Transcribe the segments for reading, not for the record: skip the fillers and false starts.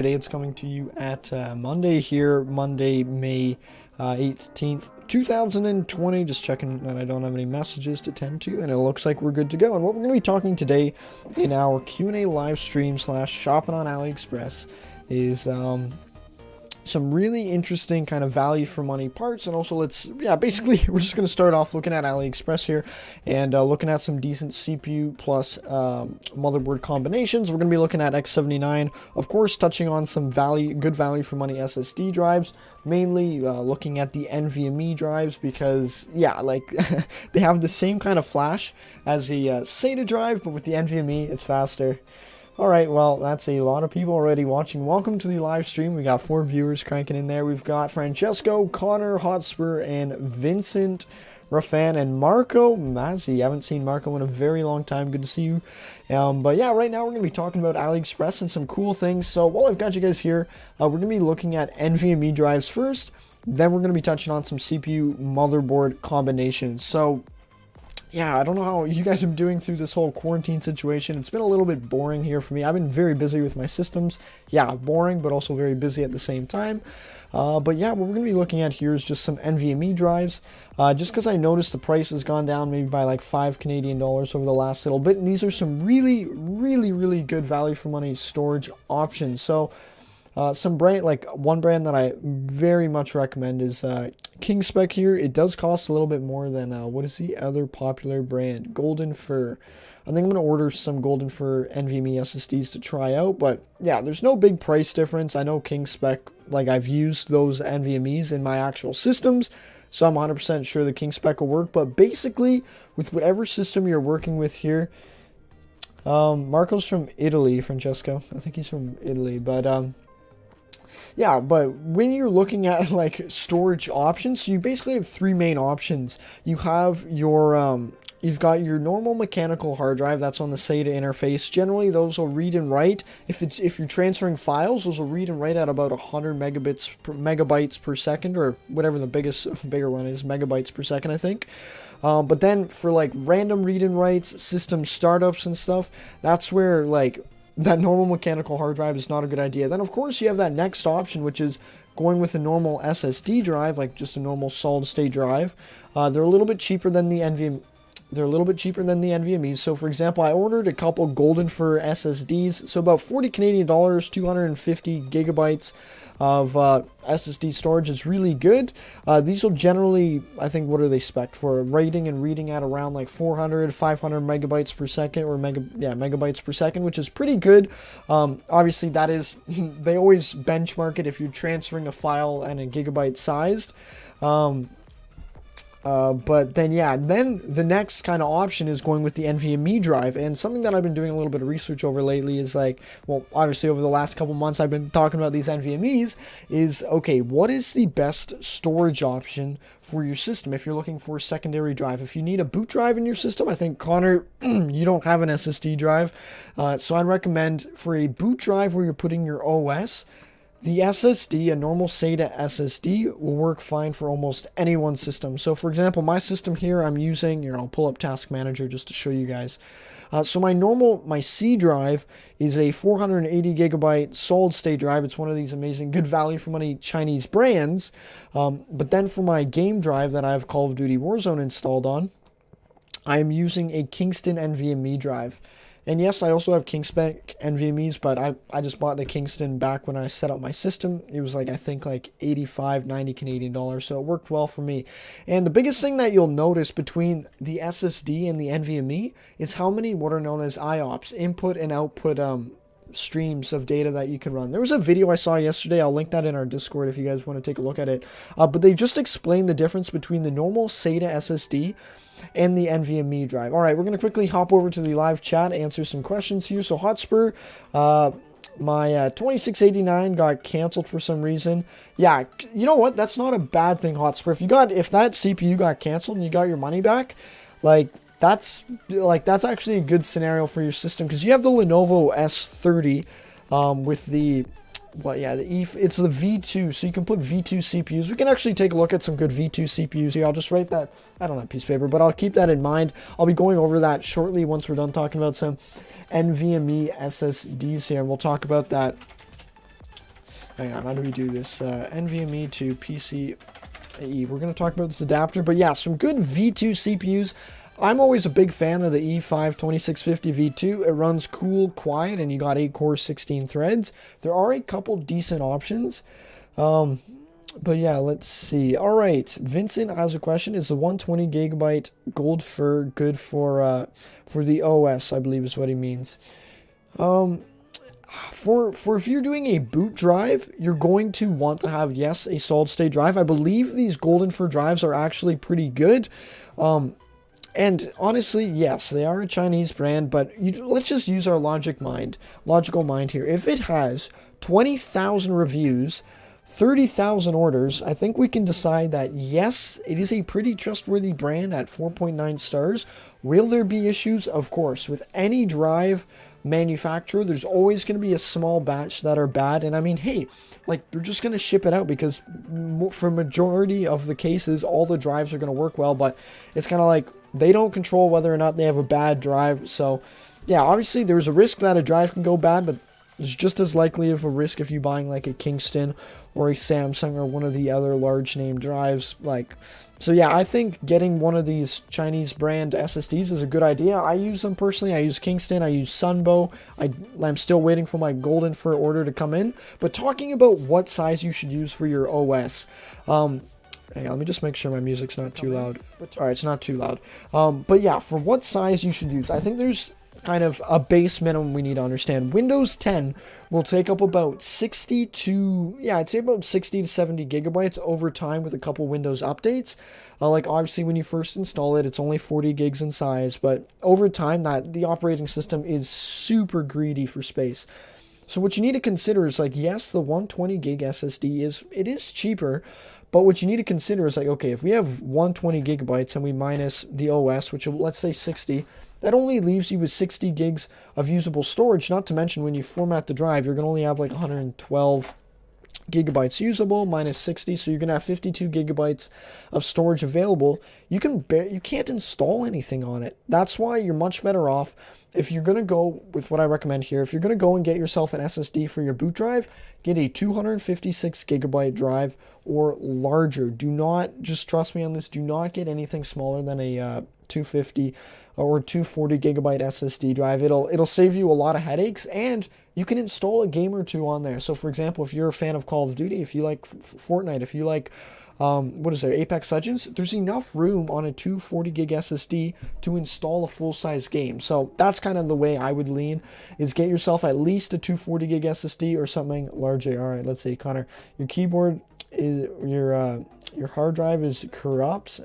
Today it's coming to you at Monday here, Monday, May 18th, 2020. Just checking that I don't have any messages to tend to, and it looks like we're good to go. And what we're going to be talking today in our Q&A live stream / shopping on AliExpress is some really interesting kind of value for money parts, and also basically we're just going to start off looking at AliExpress here and looking at some decent CPU plus motherboard combinations. We're going to be looking at X79, of course, touching on some good value for money SSD drives, mainly looking at the NVMe drives because they have the same kind of flash as a SATA drive, but with the NVMe it's faster. Alright, well, that's a lot of people already watching. Welcome to the live stream. We got 4 viewers cranking in there. We've got Francesco, Connor, Hotspur, and Vincent, Rafan, and Marco Mazzi. Haven't seen Marco in a very long time. Good to see you. But yeah, right now we're going to be talking about AliExpress and some cool things. So while I've got you guys here, we're going to be looking at NVMe drives first. Then we're going to be touching on some CPU motherboard combinations. So yeah, I don't know how you guys are doing through this whole quarantine situation. It's been a little bit boring here for me. I've been very busy with my systems. Yeah, boring, but also very busy at the same time. But yeah, what we're going to be looking at here is just some NVMe drives. Just because I noticed the price has gone down maybe by like $5 Canadian over the last little bit. And these are some really good value for money storage options. So one brand that I very much recommend is King Spec here. It does cost a little bit more than what is the other popular brand? Golden Fur. I think I'm going to order some Golden Fur NVMe SSDs to try out, but yeah, there's no big price difference. I know King Spec, I've used those NVMes in my actual systems, so I'm 100% sure the King Spec will work. But basically, with whatever system you're working with here, Marco's from Italy, Francesco. I think he's from Italy, but yeah, but when you're looking at storage options, so you basically have 3 main options. You have your you've got your normal mechanical hard drive that's on the SATA interface. Generally, those will read and write. If you're transferring files, those will read and write at about 100 megabytes per second, or whatever the bigger one is, megabytes per second, I think. But then for random read and writes, system startups and stuff, that's where that normal mechanical hard drive is not a good idea. Then, of course, you have that next option, which is going with a normal SSD drive, just a normal solid-state drive. They're a little bit cheaper than the NVMe. They're a little bit cheaper than the NVMe's. So, for example, I ordered a couple Golden Fur SSDs. So, about $40 Canadian, 250 gigabytes of SSD storage is really good. These will generally, I think, what are they spec'd for? Writing and reading at around 400, 500 megabytes per second, or megabytes per second, which is pretty good. Obviously, that is, they always benchmark it if you're transferring a file and a gigabyte sized. But then the next kind of option is going with the NVMe drive. And something that I've been doing a little bit of research over lately is obviously over the last couple months I've been talking about these NVMe's is, okay, what is the best storage option for your system if you're looking for a secondary drive? If you need a boot drive in your system, I think, Connor, you don't have an SSD drive. So I'd recommend for a boot drive where you're putting your OS, the SSD, a normal SATA SSD, will work fine for almost anyone's system. So, for example, my system here, I'm using, I'll pull up Task Manager just to show you guys. So my C drive is a 480 gigabyte solid state drive. It's one of these amazing good value for money Chinese brands. But then for my game drive that I have Call of Duty Warzone installed on, I am using a Kingston NVMe drive. And yes, I also have King Spec NVMe's, but I just bought the Kingston back when I set up my system. It was I think 85, 90 Canadian dollars, so it worked well for me. And the biggest thing that you'll notice between the SSD and the NVMe is how many what are known as IOPS, input and output streams of data that you can run. There was a video I saw yesterday. I'll link that in our Discord if you guys want to take a look at it. But they just explained the difference between the normal SATA SSD and the NVMe drive. All right, we're going to quickly hop over to the live chat, answer some questions here. So Hotspur, my 2689 got canceled for some reason. Yeah, you know what? That's not a bad thing, Hotspur. If that CPU got canceled and you got your money back, that's actually a good scenario for your system, because you have the Lenovo S30 with the it's the V2, so you can put V2 CPUs. We can actually take a look at some good V2 CPUs here. I'll just write that, I don't have piece of paper, but I'll keep that in mind. I'll be going over that shortly once we're done talking about some NVMe SSDs here, and we'll talk about that Hang on, how do we do this? NVMe to PCIe. We're going to talk about this adapter, but yeah, some good V2 CPUs. I'm always a big fan of the E5 2650 V2. It runs cool, quiet, and you got 8 cores, 16 threads. There are a couple decent options. But yeah, let's see. All right, Vincent has a question. Is the 120 gigabyte gold fur good for the OS? I believe is what he means. For if you're doing a boot drive, you're going to want to have, yes, a solid state drive. I believe these golden fur drives are actually pretty good. And honestly, yes, they are a Chinese brand, but let's just use our logical mind here. If it has 20,000 reviews, 30,000 orders, I think we can decide that, yes, it is a pretty trustworthy brand at 4.9 stars. Will there be issues? Of course. With any drive manufacturer, there's always going to be a small batch that are bad. And I mean, hey, like, they're just going to ship it out because for majority of the cases, all the drives are going to work well. But it's kind of like they don't control whether or not they have a bad drive. So, yeah, obviously there's a risk that a drive can go bad, but it's just as likely of a risk if you're buying like a Kingston or a Samsung or one of the other large name drives. So yeah, I think getting one of these Chinese brand SSDs is a good idea. I use them personally. I use Kingston. I use Sunbow. I'm still waiting for my golden fur order to come in. But talking about what size you should use for your OS, hang on, let me just make sure my music's not too loud. All right, it's not too loud. But yeah, for what size you should use, I think there's kind of a base minimum we need to understand. Windows 10 will take up about 60 to 70 gigabytes over time with a couple Windows updates. Like obviously when you first install it, it's only 40 gigs in size, but over time the operating system is super greedy for space. So what you need to consider is like, yes, the 120 gig SSD is cheaper, but what you need to consider is like, okay, if we have 120 gigabytes and we minus the OS, which let's say 60, that only leaves you with 60 gigs of usable storage, not to mention when you format the drive, you're going to only have like 112 gigabytes usable minus 60, so you're going to have 52 gigabytes of storage available. You can't install anything on it. That's why you're much better off if you're going to go with what I recommend here. If you're going to go and get yourself an SSD for your boot drive, get a 256 gigabyte drive or larger. Do not, just trust me on this, do not get anything smaller than a 250 or 240 gigabyte SSD drive. It'll save you a lot of headaches, and you can install a game or two on there. So for example, if you're a fan of Call of Duty, if you like Fortnite, if you like Apex Legends, there's enough room on a 240 gig SSD to install a full-size game. So that's kind of the way I would lean, is get yourself at least a 240 gig SSD or something larger. All right, let's see, Connor, your keyboard is your hard drive is corrupt.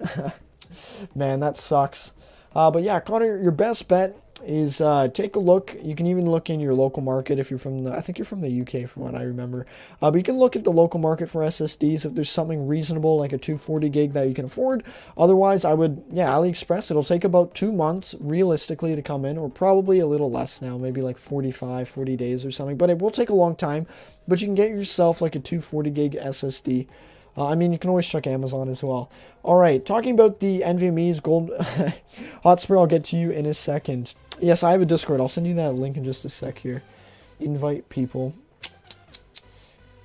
Man, that sucks. But yeah, Connor, your best bet is take a look. You can even look in your local market if you're from I think you're from the UK from what I remember. But you can look at the local market for SSDs if there's something reasonable like a 240 gig that you can afford. Otherwise, I would, AliExpress. It'll take about 2 months realistically to come in, or probably a little less now, maybe like 40 days or something. But it will take a long time. But you can get yourself like a 240 gig SSD. You can always check Amazon as well. All right, talking about the NVMe's gold Hotspur, I'll get to you in a second. Yes, I have a Discord. I'll send you that link in just a sec here. Invite people.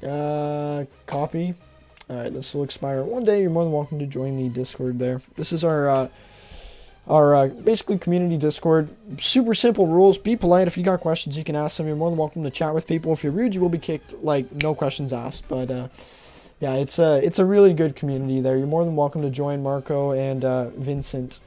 Copy. All right, this will expire one day. You're more than welcome to join the Discord there. This is our basically community Discord. Super simple rules. Be polite. If you got questions, you can ask them. You're more than welcome to chat with people. If you're rude, you will be kicked. Like, no questions asked. But yeah, it's a really good community there. You're more than welcome to join, Marco and Vincent.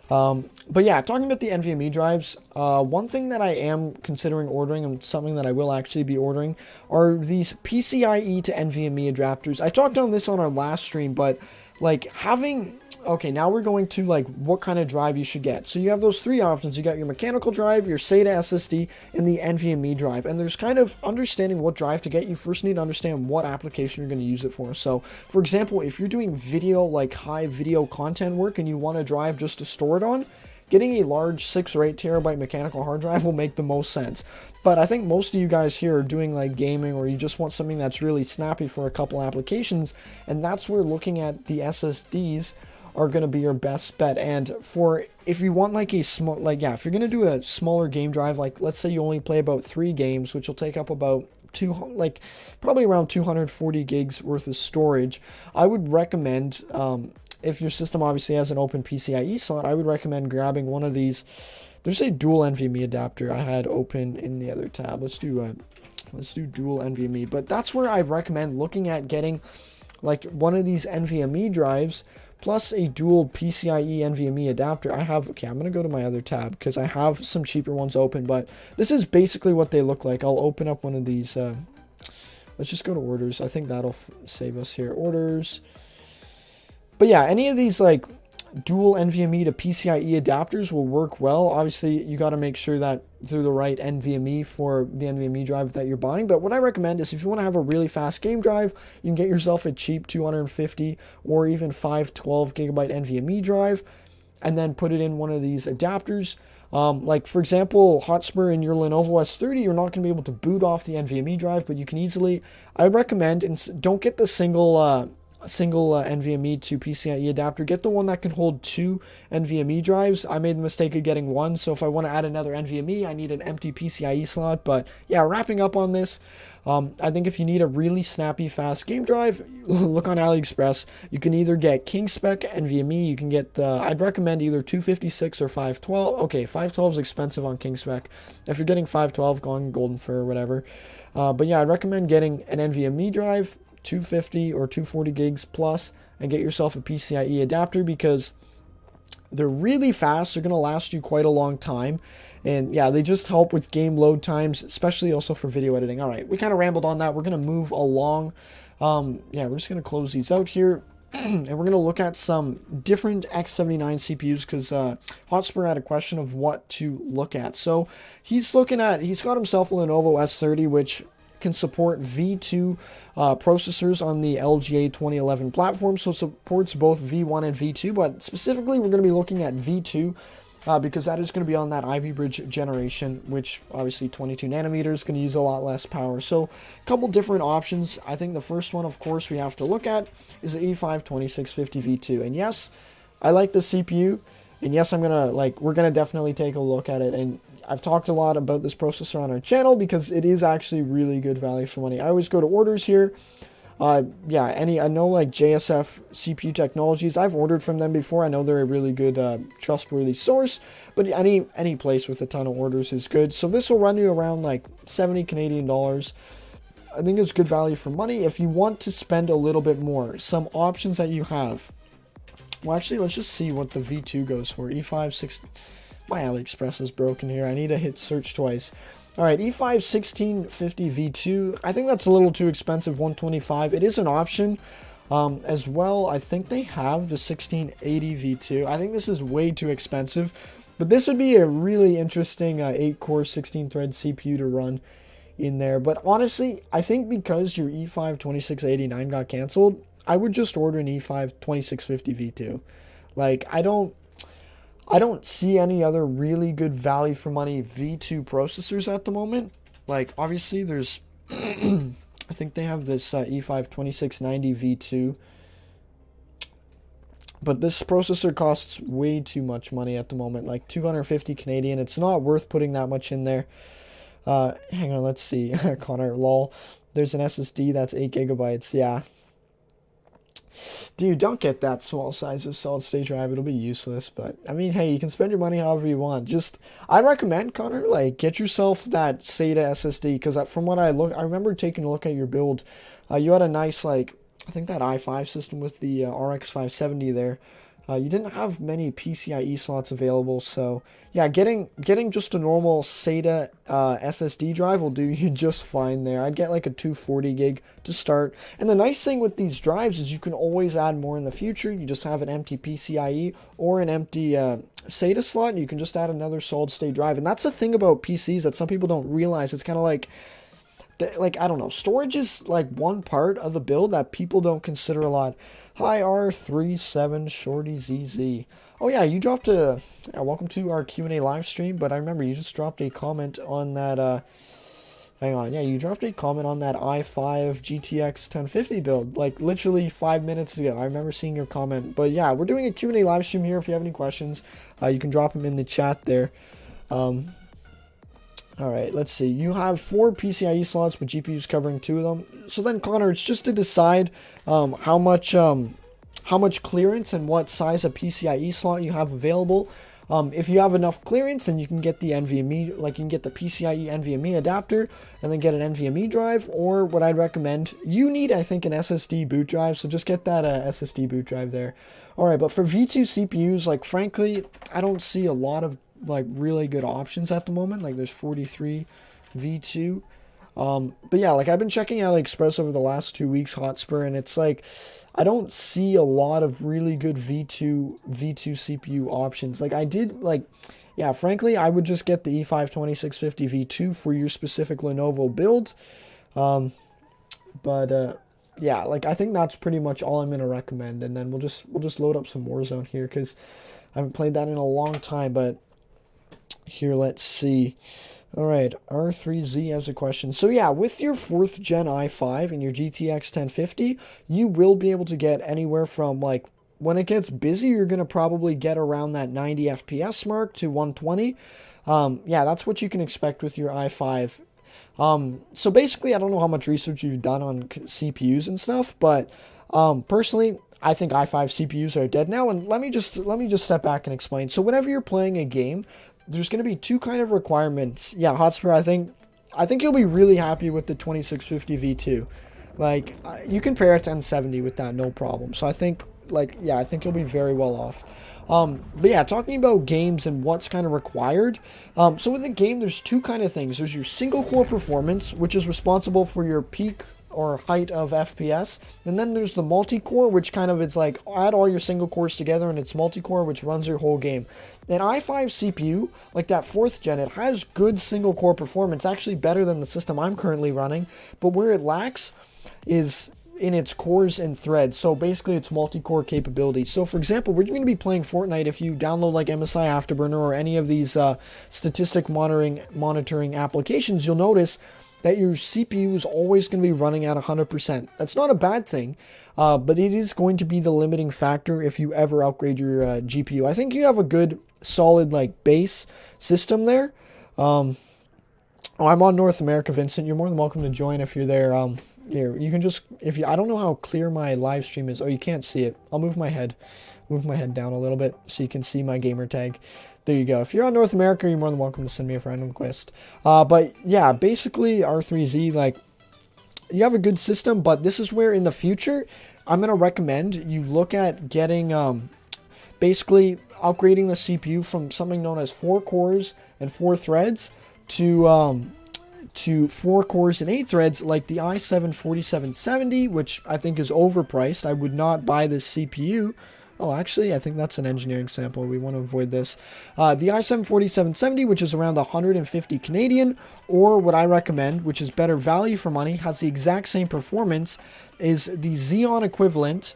But yeah, talking about the NVMe drives, one thing that I am considering ordering, and something that I will actually be ordering, are these PCIe to NVMe adapters. I talked on this on our last stream, but like having... Okay, now we're going to like what kind of drive you should get. So you have those three options. You got your mechanical drive, your SATA SSD, and the NVMe drive. And there's kind of understanding what drive to get. You first need to understand what application you're going to use it for. So, for example, if you're doing video, like high video content work, and you want a drive just to store it on, getting a large 6 or 8 terabyte mechanical hard drive will make the most sense. But I think most of you guys here are doing like gaming, or you just want something that's really snappy for a couple applications, and that's where looking at the SSDs are going to be your best bet. And for if you want like a small, if you're going to do a smaller game drive, like let's say you only play about 3 games, which will take up about probably around 240 gigs worth of storage. I would recommend, if your system obviously has an open PCIe slot, I would recommend grabbing one of these. There's a dual NVMe adapter I had open in the other tab. Let's do dual NVMe, but that's where I recommend looking at getting like one of these NVMe drives plus a dual PCIe NVMe adapter. I'm going to go to my other tab because I have some cheaper ones open, but this is basically what they look like. I'll open up one of these. Let's just go to orders. I think that'll save us here. Orders. But yeah, any of these like dual NVMe to PCIe adapters will work well. Obviously, you got to make sure that through the right NVMe for the NVMe drive that you're buying. But what I recommend is if you want to have a really fast game drive, you can get yourself a cheap 250 or even 512 gigabyte NVMe drive and then put it in one of these adapters. Like for example, Hotspur in your Lenovo S30, you're not going to be able to boot off the NVMe drive, but you can easily, I recommend, and don't get the single NVMe to PCIe adapter. Get the one that can hold 2 NVMe drives. I made the mistake of getting one, so if I want to add another NVMe, I need an empty PCIe slot. But yeah, wrapping up on this, I think if you need a really snappy, fast game drive, look on AliExpress. You can either get King Spec NVMe, you can get I'd recommend either 256 or 512. Okay, 512 is expensive on King Spec. If you're getting 512, go on Golden Fur or whatever. But yeah, I'd recommend getting an NVMe drive, 250 or 240 gigs plus, and get yourself a PCIe adapter because they're really fast. They're going to last you quite a long time. And yeah, they just help with game load times, especially also for video editing. All right, we kind of rambled on that. We're going to move along. Yeah, we're just going to close these out here. And we're going to look at some different X79 CPUs because Hotspur had a question of what to look at. So he's got himself a Lenovo S30, which can support V2 processors on the LGA 2011 platform, so it supports both V1 and V2, but specifically we're going to be looking at V2 because that is going to be on that Ivy Bridge generation, which obviously 22 nanometers is going to use a lot less power. So a couple different options. I think the first one, of course, we have to look at is the E5 2650 V2, and yes, I like the CPU, and yes, we're gonna definitely take a look at it. And I've talked a lot about this processor on our channel because it is actually really good value for money. I always go to orders here. Yeah, I know like JSF CPU Technologies, I've ordered from them before. I know they're a really good, trustworthy source, but any place with a ton of orders is good. So this will run you around like 70 Canadian dollars. I think it's good value for money. If you want to spend a little bit more, some options that you have. Well, actually, let's just see what the V2 goes for. E5 6. My AliExpress is broken here. I need to hit search twice. All right, E5 1650 V2. I think that's a little too expensive, 125. It is an option as well. I think they have the 1680 V2. I think this is way too expensive, but this would be a really interesting 8-core 16-thread CPU to run in there. But honestly, I think because your E5 2689 got canceled, I would just order an E5 2650 V2. Like, I don't see any other really good value for money V2 processors at the moment. Like, obviously, there's, I think they have this E5 2690 V2. But this processor costs way too much money at the moment, like 250 Canadian. It's not worth putting that much in there. Hang on, let's see. Connor, lol. There's an SSD that's 8 gigabytes. Yeah. Dude, don't get that small size of solid state drive. It'll be useless. But I mean, hey, you can spend your money however you want. I'd recommend, Connor, like, get yourself that SATA SSD, because from what I remember taking a look at your build. You had a nice, like, I think that i5 system with the RX 570 there. You didn't have many PCIe slots available, so yeah, getting just a normal SATA SSD drive will do you just fine there. I'd get like a 240 gig to start. And the nice thing with these drives is you can always add more in the future. You just have an empty PCIe or an empty SATA slot, and you can just add another solid state drive. And that's the thing about PCs that some people don't realize. It's kind of like, I don't know, storage is like one part of the build that people don't consider a lot. Hi R37 Shorty ZZ. Oh yeah, you dropped welcome to our Q&A live stream, but I remember you just dropped a comment on that, hang on, yeah, you dropped a comment on that i5 GTX 1050 build, like literally 5 minutes ago. I remember seeing your comment, but yeah, we're doing a Q&A live stream here. If you have any questions, you can drop them in the chat there. All right, let's see. You have 4 PCIe slots with GPUs covering 2 of them. So then, Connor, it's just to decide how much clearance and what size of PCIe slot you have available. If you have enough clearance, then you can get the NVMe, like you can get the PCIe NVMe adapter and then get an NVMe drive. Or what I'd recommend, you need, I think, an SSD boot drive. So just get that SSD boot drive there. All right, but for V2 CPUs, like frankly, I don't see a lot of like really good options at the moment. Like there's 43 V2. But yeah, like I've been checking Aliexpress over the last 2 weeks, Hotspur, and it's like I don't see a lot of really good V2 CPU options. Like I did, like, yeah, frankly, I would just get the E5 2650 V2 for your specific Lenovo build. Yeah, like I think that's pretty much all I'm gonna recommend, and then we'll just load up some Warzone here because I haven't played that in a long time. But here, let's see. All right, R3Z has a question. So yeah, with your 4th gen i5 and your GTX 1050, you will be able to get anywhere from, like, when it gets busy, you're going to probably get around that 90 FPS mark to 120. Yeah, that's what you can expect with your i5. So basically, I don't know how much research you've done on CPUs and stuff, but personally, I think i5 CPUs are dead now. And let me just step back and explain. So whenever you're playing a game, there's going to be 2 kind of requirements. Yeah, Hotspur, I think you'll be really happy with the 2650 V2. Like, you can pair a 1070 with that, no problem. So I think, like, yeah, I think you'll be very well off. But yeah, talking about games and what's kind of required. So with the game, there's 2 kind of things. There's your single core performance, which is responsible for your peak or height of FPS, and then there's the multi-core, which kind of, it's like add all your single cores together and it's multi-core, which runs your whole game. An i5 CPU, like that 4th gen, it has good single core performance, actually better than the system I'm currently running, but where it lacks is in its cores and threads. So basically it's multi-core capability. So for example, we're going to be playing Fortnite. If you download like MSI Afterburner or any of these statistic monitoring applications, you'll notice that your CPU is always going to be running at 100%. That's not a bad thing, but it is going to be the limiting factor if you ever upgrade your GPU. I think you have a good, solid, like, base system there. Oh, I'm on North America, Vincent. You're more than welcome to join if you're there. Here, you can just, I don't know how clear my live stream is. Oh, you can't see it. I'll move my head down a little bit so you can see my gamer tag. There you go. If you're on North America, you're more than welcome to send me a friend request. But yeah, basically R3Z, like, you have a good system, but this is where in the future, I'm going to recommend you look at getting, basically upgrading the CPU from something known as 4 cores and 4 threads to 4 cores and 8 threads, like the i7-4770, which I think is overpriced. I would not buy this CPU. Oh, actually, I think that's an engineering sample. We want to avoid this. The i7-4770, which is around 150 Canadian, or what I recommend, which is better value for money, has the exact same performance, is the Xeon equivalent.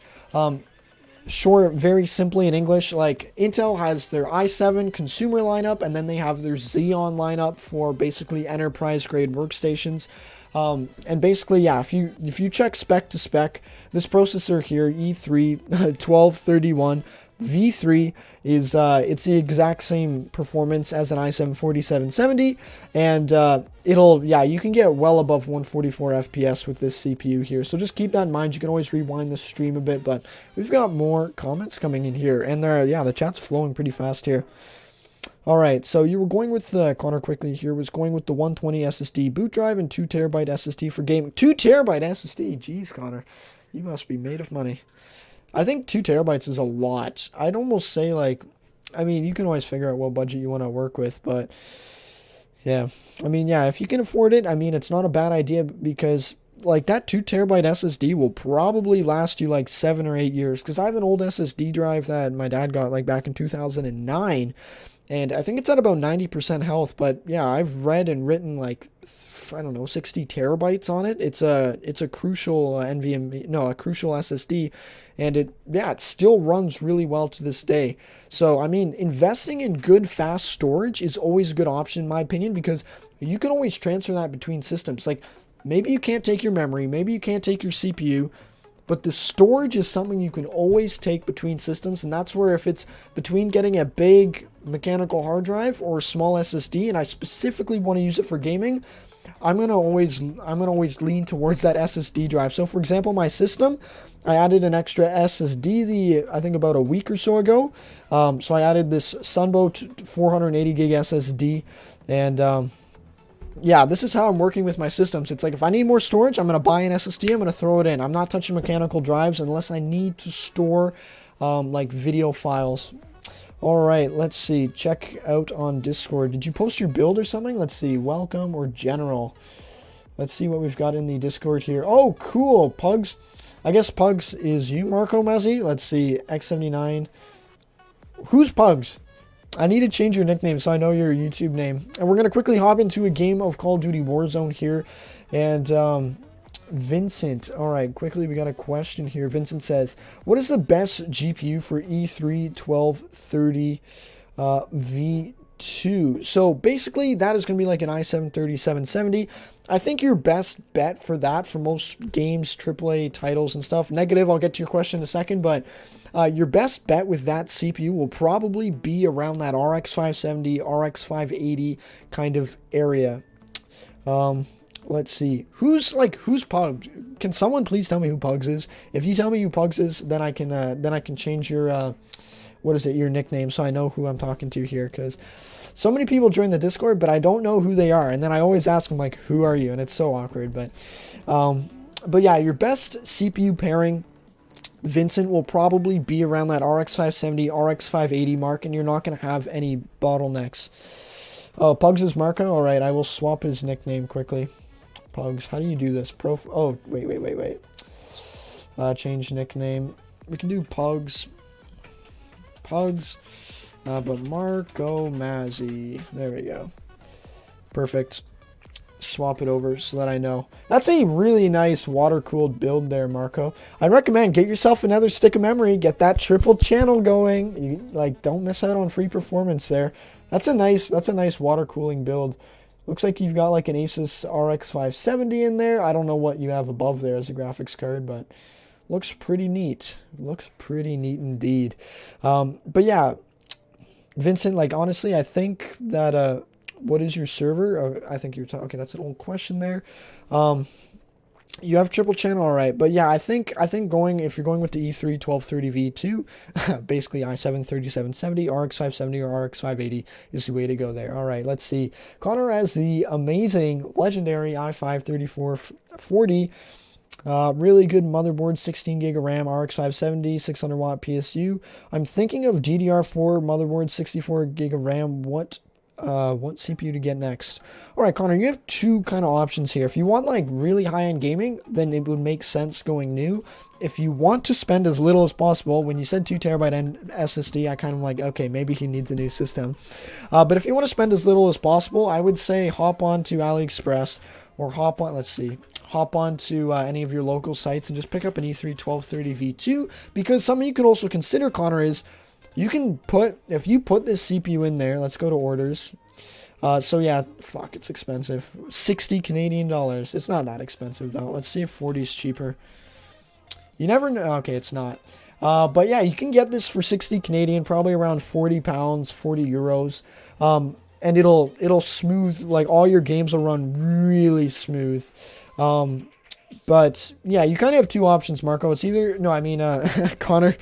Sure, very simply in English, like Intel has their i7 consumer lineup, and then they have their Xeon lineup for basically enterprise grade workstations. And basically, yeah, if you check spec to spec, this processor here, E3 1231 V3 is it's the exact same performance as an i7-4770, and you can get well above 144 FPS with this CPU here. So just keep that in mind. You can always rewind the stream a bit, but we've got more comments coming in here, and the chat's flowing pretty fast here. All right, so you were going with Connor quickly here was going with the 120 SSD boot drive and 2 terabyte SSD for gaming. 2 terabyte SSD, jeez, Connor, you must be made of money. I think 2 terabytes is a lot. I'd almost say, like, I mean, you can always figure out what budget you want to work with, but yeah, I mean, yeah, if you can afford it, I mean, it's not a bad idea because, like, that 2 terabyte SSD will probably last you like 7 or 8 years, because I have an old SSD drive that my dad got like back in 2009, and I think it's at about 90% health. But yeah, I've read and written like, I don't know, 60 terabytes on it. It's a crucial a crucial SSD, and it still runs really well to this day. So I mean, investing in good fast storage is always a good option in my opinion, because you can always transfer that between systems. Like, maybe you can't take your memory, maybe you can't take your CPU, but the storage is something you can always take between systems. And that's where, if it's between getting a big mechanical hard drive or a small SSD, and I specifically want to use it for gaming, I'm gonna always lean towards that SSD drive. So for example, my system, I added an extra SSD I think about a week or so ago. So I added this Sunbow 480 gig SSD, and yeah, this is how I'm working with my systems. It's like if I need more storage, I'm gonna buy an SSD. I'm gonna throw it in. I'm not touching mechanical drives unless I need to store like video files. All right, let's see. Check out on Discord. Did you post your build or something? Let's see. Welcome or general. Let's see what we've got in the Discord here. Oh, cool. Pugs. I guess Pugs is you, Marco Mazzi. Let's see. X79. Who's Pugs? I need to change your nickname so I know your YouTube name. And we're going to quickly hop into a game of Call of Duty Warzone here. And Vincent, all right, quickly, we got a question here. Vincent says, what is the best GPU for E3 1230 V2? So basically, that is going to be like an i7-3770. I think your best bet for that, for most games, AAA titles and stuff, negative, I'll get to your question in a second, but your best bet with that CPU will probably be around that RX 570, RX 580 kind of area. Let's see. Who's Pugs? Can someone please tell me who Pugs is? If you tell me who Pugs is, then I can change your your nickname so I know who I'm talking to here, because so many people join the Discord, but I don't know who they are, and then I always ask them like, who are you? And it's so awkward. But yeah, your best CPU pairing, Vincent, will probably be around that RX 570, RX 580 mark, and you're not going to have any bottlenecks. Oh, Pugs is Marco? Alright, I will swap his nickname quickly. Pugs, how do you do this? Oh, wait. Change nickname. We can do Pugs. But Marco Mazzi. There we go. Perfect. Swap it over so that I know. That's a really nice water-cooled build there, Marco. I'd recommend get yourself another stick of memory. Get that triple channel going. You don't miss out on free performance there. That's a nice water cooling build. Looks like you've got like an Asus RX 570 in there. I don't know what you have above there as a graphics card, but looks pretty neat. Looks pretty neat indeed. But yeah, Vincent, like honestly, I think that what is your server? I think you're okay. That's an old question there. You have triple channel, all right. But yeah, I think if you're going with the E3 1230 V2, basically i7-3770, RX 570 or RX 580 is the way to go there. All right, let's see. Connor has the amazing, legendary i5-3440. Really good motherboard, 16 gig of RAM, RX 570, 600 watt PSU. I'm thinking of DDR4 motherboard, 64 gig of RAM. What CPU to get next? All right, Connor, you have two kind of options here. If you want like really high-end gaming, then it would make sense going new. If you want to spend as little as possible, when you said 2 terabyte SSD, I kind of like, okay, maybe he needs a new system. But if you want to spend as little as possible, I would say hop on to Aliexpress or hop on to any of your local sites and just pick up an E3 1230 V2, because something you could also consider, Connor, is you can if you put this CPU in there, let's go to orders. So yeah, fuck, it's expensive. 60 Canadian dollars. It's not that expensive though. Let's see if 40 is cheaper. You never know. Okay, it's not. But yeah, you can get this for 60 Canadian, probably around 40 pounds, 40 euros. And it'll smooth, like all your games will run really smooth. But yeah, you kind of have two options, Marco. It's either, Connor,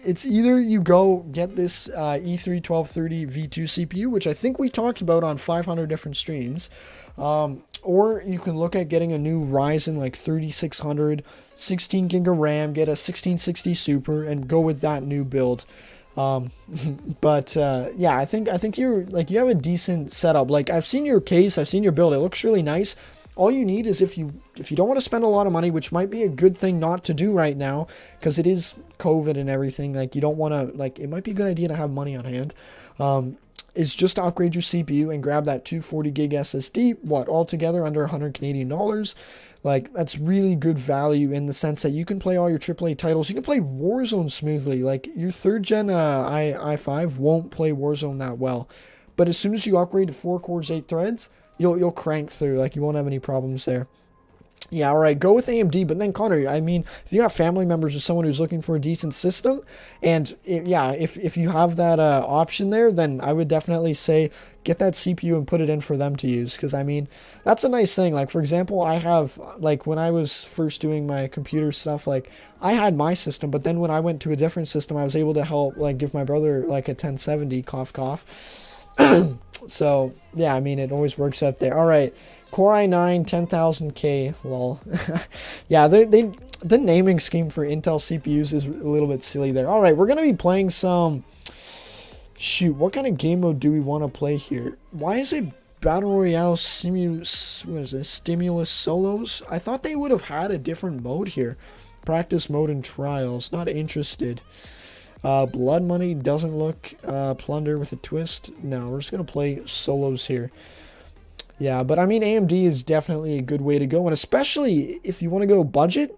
it's either you go get this E3 1230 V2 CPU, which I think we talked about on 500 different streams, or you can look at getting a new Ryzen like 3600, 16 gig of RAM, get a 1660 Super, and go with that new build. Yeah, I think you're like, you have a decent setup. Like I've seen your case, I've seen your build. It looks really nice. All you need is if you don't want to spend a lot of money, which might be a good thing not to do right now, because it is COVID and everything, like you don't want to, like, it might be a good idea to have money on hand, is just to upgrade your CPU and grab that 240 gig SSD, altogether under 100 Canadian dollars. Like, that's really good value in the sense that you can play all your AAA titles. You can play Warzone smoothly. Like, your 3rd gen i5 won't play Warzone that well. But as soon as you upgrade to 4 cores, 8 threads, you'll crank through. Like, you won't have any problems there. Yeah, all right, go with AMD. But then, Connor, I mean, if you got family members or someone who's looking for a decent system, and yeah, if you have that option there, then I would definitely say get that CPU and put it in for them to use. Because, I mean, that's a nice thing. Like, for example, I have, like, when I was first doing my computer stuff, like, I had my system, but then when I went to a different system, I was able to help, like, give my brother, like, a 1070, cough, cough. So, yeah, I mean, it always works out there. All right. Core i9 10,000K, lol. Yeah, the naming scheme for Intel CPUs is a little bit silly there. All right, we're going to be playing some... Shoot, what kind of game mode do we want to play here? Why is it Battle Royale Stimulus Solos? I thought they would have had a different mode here. Practice mode and trials. Not interested. Blood Money doesn't look... Plunder with a twist. No, we're just going to play solos here. Yeah, but I mean, AMD is definitely a good way to go, and especially if you want to go budget,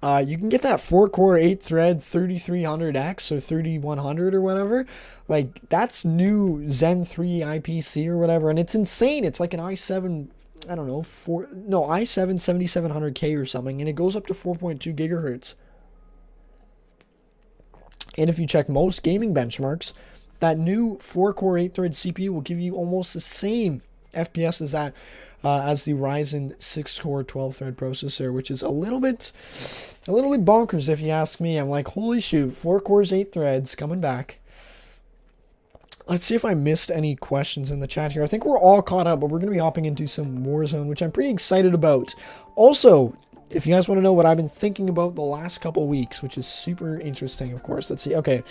you can get that 4-core, 8-thread 3300X or 3100 or whatever. Like, that's new Zen 3 IPC or whatever, and it's insane. It's like an i7, I don't know, i7 7700K or something, and it goes up to 4.2 gigahertz. And if you check most gaming benchmarks, that new 4-core, 8-thread CPU will give you almost the same FPS as that as the Ryzen 6-core 12-thread processor, which is a little bit bonkers if you ask me. I'm like, holy shoot, 4 cores, 8 threads coming back. Let's see if I missed any questions in the chat here. I think we're all caught up, but we're going to be hopping into some Warzone, which I'm pretty excited about. Also, if you guys want to know what I've been thinking about the last couple weeks, which is super interesting, of course. Let's see. Okay,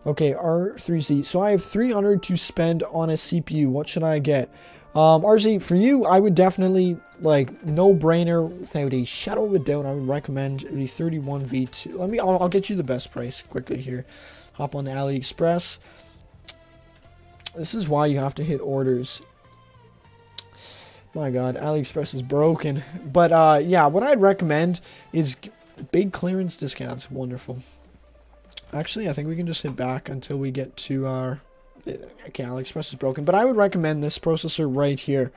R3Z. So I have 300 to spend on a CPU. What should I get? RZ, for you, I would definitely, like, no-brainer, without a shadow of a doubt, I would recommend the 31V2. I'll get you the best price quickly here. Hop on Aliexpress. This is why you have to hit orders. My God, Aliexpress is broken. But, yeah, what I'd recommend is big clearance discounts. Wonderful. Actually, I think we can just hit back until we get to our... Okay, Aliexpress is broken, but I would recommend this processor right here.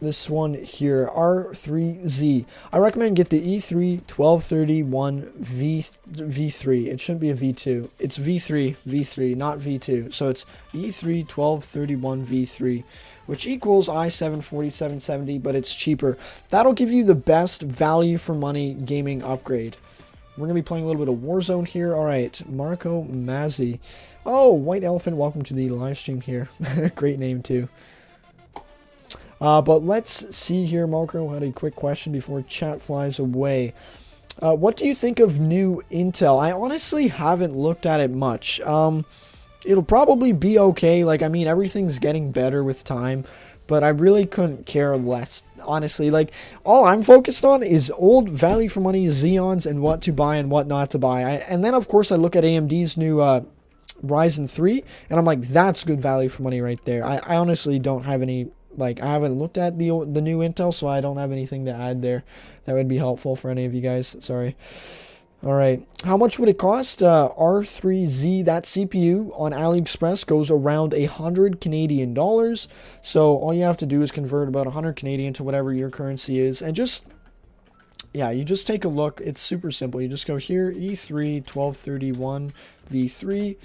This one here, R3Z. I recommend get the E3 1231 V3. It shouldn't be a V2. It's V3, not V2. So it's E3 1231 V3, which equals i7 4770, but it's cheaper. That'll give you the best value for money gaming upgrade. We're going to be playing a little bit of Warzone here. All right, Marco Mazzi. Oh, White Elephant, welcome to the live stream here. Great name, too. But let's see here. Marco had a quick question before chat flies away. What do you think of new Intel? I honestly haven't looked at it much. It'll probably be okay. Like, I mean, everything's getting better with time. But I really couldn't care less, honestly. Like, all I'm focused on is old value for money Xeons and what to buy and what not to buy. And then, of course, I look at AMD's new Ryzen 3, and I'm like, that's good value for money right there. I honestly don't have any, like, I haven't looked at the new Intel, so I don't have anything to add there that would be helpful for any of you guys. Sorry. All right, how much would it cost? R3Z, that CPU on AliExpress goes around 100 Canadian dollars. So all you have to do is convert about 100 Canadian to whatever your currency is, and just, yeah, you just take a look. It's super simple. You just go here, E3 1231 V3.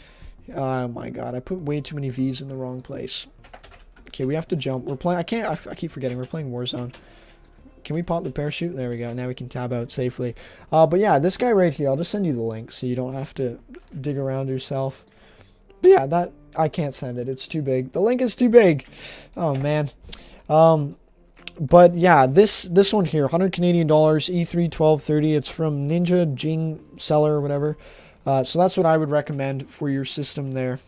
Oh my God, I put way too many V's in the wrong place. Okay, we have to jump. We're playing. I keep forgetting. We're playing Warzone. Can we pop the parachute? There we go. Now we can tab out safely. But yeah, this guy right here, I'll just send you the link so you don't have to dig around yourself. But yeah, that I can't send it. It's too big. The link is too big. Oh, man. But yeah, this one here, 100 Canadian dollars, E3 1230. It's from Ninja Jing Seller or whatever. So that's what I would recommend for your system there.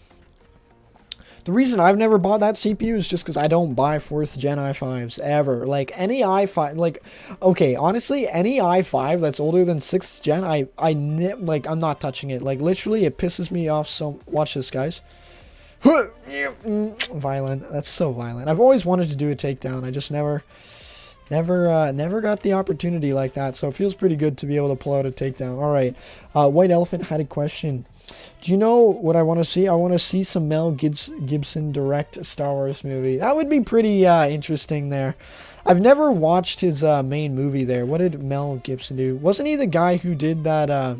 The reason I've never bought that CPU is just because I don't buy 4th gen i5s ever. Like, any i5, like, okay, honestly, any i5 that's older than 6th gen, I'm not touching it. Like, literally, it pisses me off so... Watch this, guys. Violent. That's so violent. I've always wanted to do a takedown. I just never Never got the opportunity like that, so it feels pretty good to be able to pull out a takedown. All right, White Elephant had a question. Do you know what I want to see? I want to see some Mel Gibson direct a Star Wars movie. That would be pretty interesting there. I've never watched his main movie there. What did Mel Gibson do? Wasn't he the guy who did that? I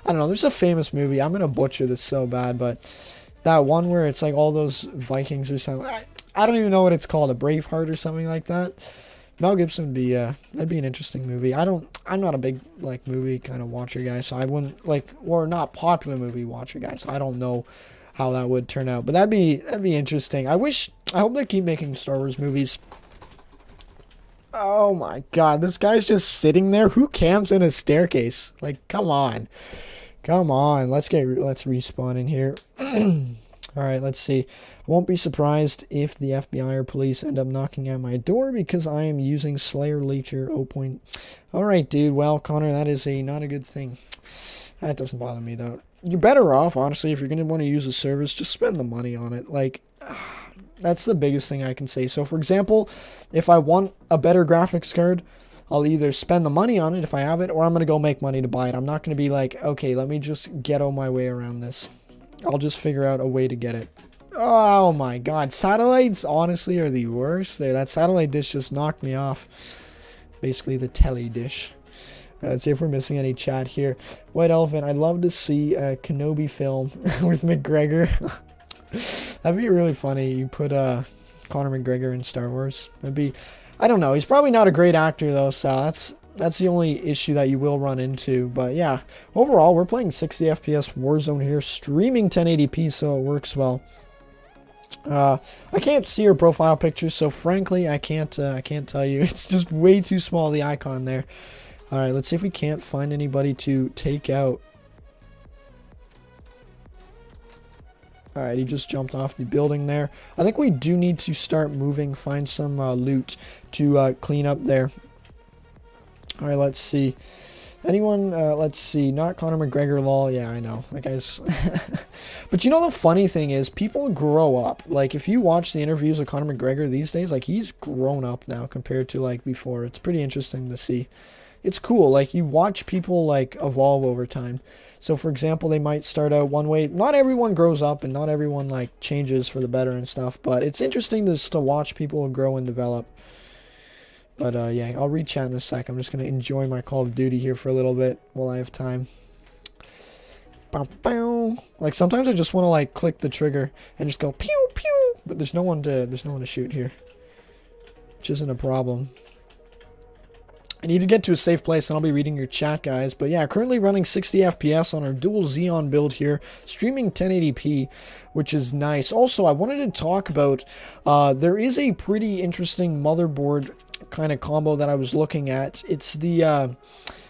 don't know. There's a famous movie. I'm going to butcher this so bad, but that one where it's like all those Vikings or something. I don't even know what it's called. A Braveheart or something like that. Mel Gibson would be, that'd be an interesting movie. I'm not a big, like, movie kind of watcher guy, so I wouldn't, like, or not popular movie watcher guy, so I don't know how that would turn out. But that'd be interesting. I hope they keep making Star Wars movies. Oh my god, this guy's just sitting there. Who camps in a staircase? Like, come on. Come on, let's respawn in here. Alright, let's see. I won't be surprised if the FBI or police end up knocking at my door because I am using Slayer Leecher 0. Alright, dude. Well, Connor, that is not a good thing. That doesn't bother me, though. You're better off, honestly, if you're going to want to use a service, just spend the money on it. Like, that's the biggest thing I can say. So, for example, if I want a better graphics card, I'll either spend the money on it if I have it, or I'm going to go make money to buy it. I'm not going to be like, okay, let me just ghetto my way around this. I'll just figure out a way to get it. Oh my god. Satellites, honestly, are the worst. There, that satellite dish just knocked me off. Basically, the telly dish. Let's see if we're missing any chat here. White Elephant, I'd love to see a Kenobi film with McGregor. That'd be really funny. You put Conor McGregor in Star Wars. That'd be... I don't know. He's probably not a great actor, though, so that's the only issue that you will run into. But yeah, overall, we're playing 60 FPS Warzone here, streaming 1080p, so it works well. I can't see your profile picture, so frankly, I can't tell you. It's just way too small, the icon there. All right, let's see if we can't find anybody to take out. All right, he just jumped off the building there. I think we do need to start moving, find some loot to clean up there. All right, let's see. Anyone, let's see, not Conor McGregor, lol. Yeah, I know, that guy's... But you know the funny thing is, people grow up. Like, if you watch the interviews of Conor McGregor these days, like, he's grown up now compared to, like, before. It's pretty interesting to see. It's cool, like, you watch people, like, evolve over time. So, for example, they might start out one way. Not everyone grows up, and not everyone, like, changes for the better and stuff, but it's interesting just to watch people grow and develop. But, yeah, I'll read chat in a sec. I'm just going to enjoy my Call of Duty here for a little bit while I have time. Bow, bow. Like, sometimes I just want to, like, click the trigger and just go pew, pew. But there's no one to shoot here, which isn't a problem. I need to get to a safe place, and I'll be reading your chat, guys. But, yeah, currently running 60 FPS on our dual Xeon build here, streaming 1080p, which is nice. Also, I wanted to talk about, there is a pretty interesting motherboard kind of combo that I was looking at. It's the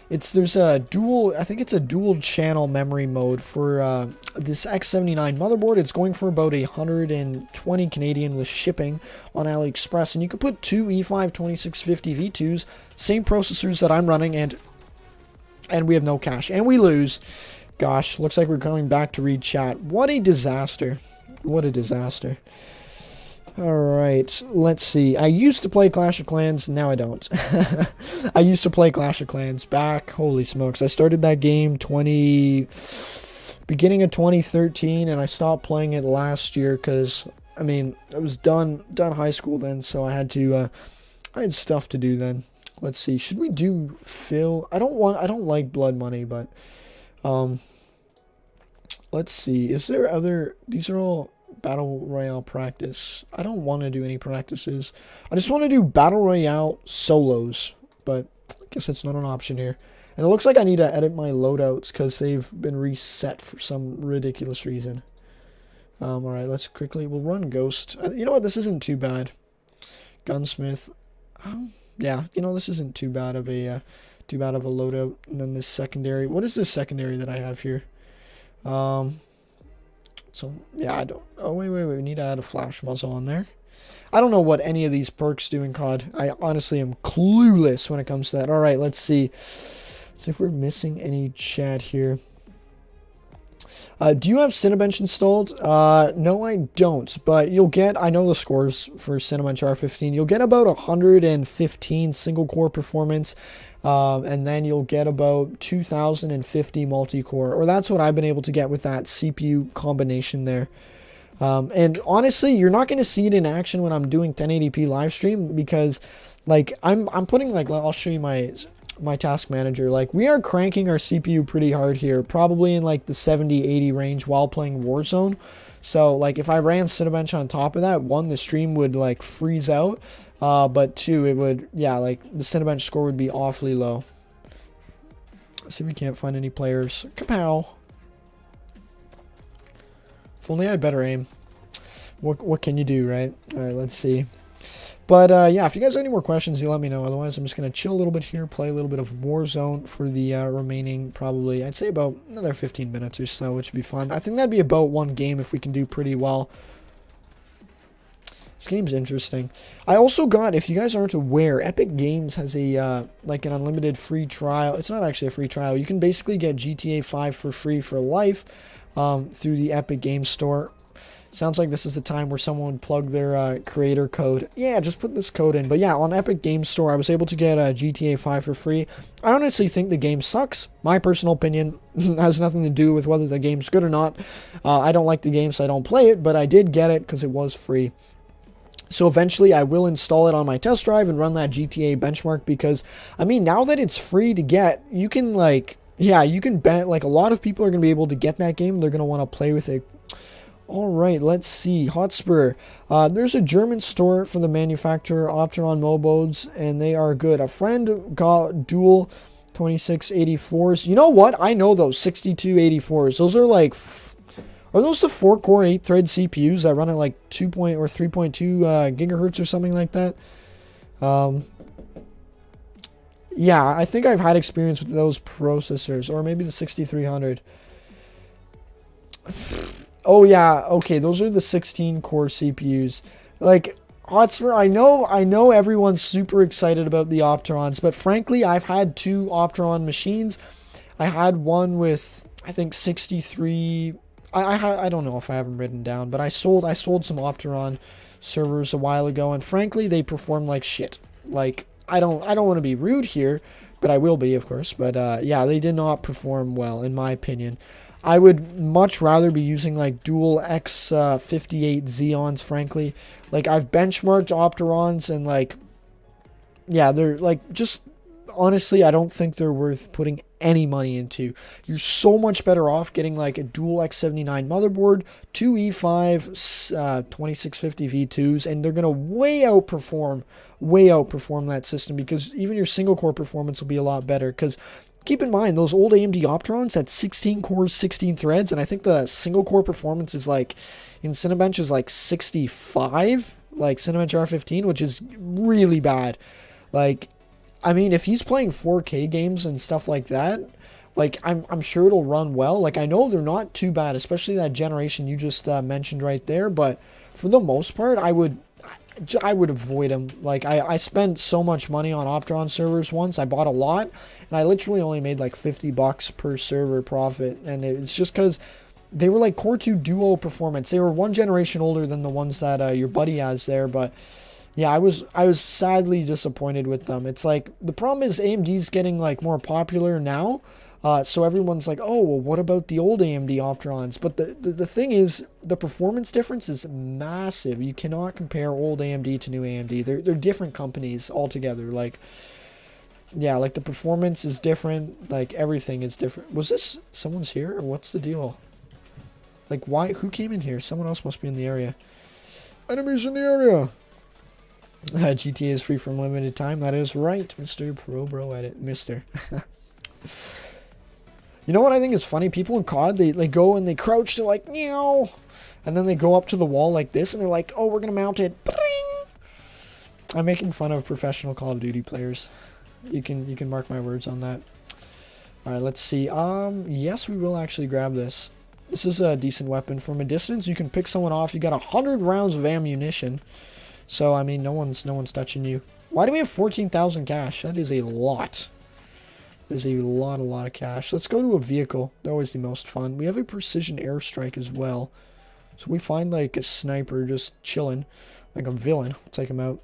there's a dual, I think it's a dual channel memory mode for this X79 motherboard. It's going for about 120 Canadian with shipping on Aliexpress, and you can put two E5 2650 V2s, same processors that I'm running, and we have no cache, and we lose. Gosh, looks like we're coming back to read chat. What a disaster. What a disaster. Alright, let's see. I used to play Clash of Clans, now I don't. I used to play Clash of Clans back, holy smokes. I started that game beginning of 2013, and I stopped playing it last year because, I mean, I was done high school then, so I had stuff to do then. Let's see, should we do Phil? I don't like blood money, but, let's see, is there other, these are all Battle Royale practice. I don't want to do any practices. I just want to do Battle Royale solos, but I guess that's not an option here. And it looks like I need to edit my loadouts because they've been reset for some ridiculous reason. Alright, let's quickly, we'll run Ghost. You know what, this isn't too bad. Gunsmith. Yeah, you know, this isn't too bad of a loadout. And then this secondary. What is this secondary that I have here? So, yeah, I don't... Oh, wait. We need to add a flash muzzle on there. I don't know what any of these perks do in COD. I honestly am clueless when it comes to that. All right, let's see. Let's see if we're missing any chat here. Do you have Cinebench installed? No, I don't, but you'll get, I know the scores for Cinebench R15, you'll get about 115 single core performance, and then you'll get about 2050 multi-core, or that's what I've been able to get with that CPU combination there. And honestly, you're not going to see it in action when I'm doing 1080p live stream, because like I'm putting, like, I'll show you my task manager. Like, we are cranking our CPU pretty hard here, probably in like the 70-80 range while playing Warzone. So like if I ran Cinebench on top of that, one, the stream would like freeze out, but two, it would, yeah, like the Cinebench score would be awfully low. Let's see if we can't find any players. Kapow. If only I had better aim. What can you do, right? All right, let's see. But yeah, if you guys have any more questions, you let me know. Otherwise, I'm just going to chill a little bit here, play a little bit of Warzone for the remaining, probably, I'd say about another 15 minutes or so, which would be fun. I think that'd be about one game if we can do pretty well. This game's interesting. I also got, if you guys aren't aware, Epic Games has a, like, an unlimited free trial. It's not actually a free trial. You can basically get GTA 5 for free for life through the Epic Games Store. Sounds like this is the time where someone would plug their creator code. Yeah, just put this code in. But yeah, on Epic Games Store, I was able to get GTA 5 for free. I honestly think the game sucks. My personal opinion has nothing to do with whether the game's good or not. I don't like the game, so I don't play it, but I did get it because it was free. So eventually I will install it on my test drive and run that GTA benchmark, because, I mean, now that it's free to get, you can, like, yeah, you can bet, like, a lot of people are going to be able to get that game. They're going to want to play with it. All right, let's see. Hotspur. There's a German store for the manufacturer Opteron Mobodes, and they are good. A friend got dual 2684s. You know what? I know those 6284s. Those are like, are those the 4-core 8-thread CPUs that run at like 2 or 3.2 gigahertz or something like that? Yeah, I think I've had experience with those processors, or maybe the 6300. Oh yeah, okay, those are the 16-core CPUs. Like, Hotspur, I know everyone's super excited about the Opterons, but frankly, I've had two Opteron machines. I had one with, I think, 63. I don't know if I have them written down, but I sold some Opteron servers a while ago, and frankly, they perform like shit. Like, I don't want to be rude here, but I will be, of course. But yeah, they did not perform well, in my opinion. I would much rather be using like dual X58 Xeons, frankly. Like, I've benchmarked Opterons, and like, yeah, they're like, just honestly, I don't think they're worth putting any money into. You're so much better off getting like a dual X79 motherboard, two E5 2650 V2s, and they're gonna way outperform that system, because even your single core performance will be a lot better. Because keep in mind, those old AMD Opterons had 16 cores, 16 threads, and I think the single core performance is like, in Cinebench, is like 65, like Cinebench R15, which is really bad. Like, I mean, if he's playing 4K games and stuff like that, like, I'm sure it'll run well. Like, I know they're not too bad, especially that generation you just mentioned right there, but for the most part, I would avoid them. Like, I spent so much money on Opteron servers once. I bought a lot, and I literally only made like $50 per server profit, and it's just because they were like Core 2 Duo performance. They were one generation older than the ones that your buddy has there, but yeah, I was sadly disappointed with them. It's like, the problem is AMD's getting like more popular now, so everyone's like, oh, well, what about the old AMD Opterons? But the thing is, the performance difference is massive. You cannot compare old AMD to new AMD. They're different companies altogether. Like, yeah, like the performance is different. Like, everything is different. Was this someone's here, or what's the deal? Like, why? Who came in here? Someone else must be in the area. Enemies in the area. GTA is free from limited time. That is right, Mr. Pro Bro Edit. Mr. You know what I think is funny? People in COD, they go and they crouch, they're like, meow, and then they go up to the wall like this, and they're like, oh, we're gonna mount it. Bring! I'm making fun of professional Call of Duty players. You can mark my words on that. Alright, let's see. Yes, we will actually grab this. This is a decent weapon. From a distance, you can pick someone off. You got 100 rounds of ammunition. So, I mean, no one's touching you. Why do we have 14,000 cash? That is a lot. There's a lot of cash. Let's go to a vehicle. They're always the most fun. We have a precision airstrike as well. So we find like a sniper just chilling, like a villain. We'll take him out.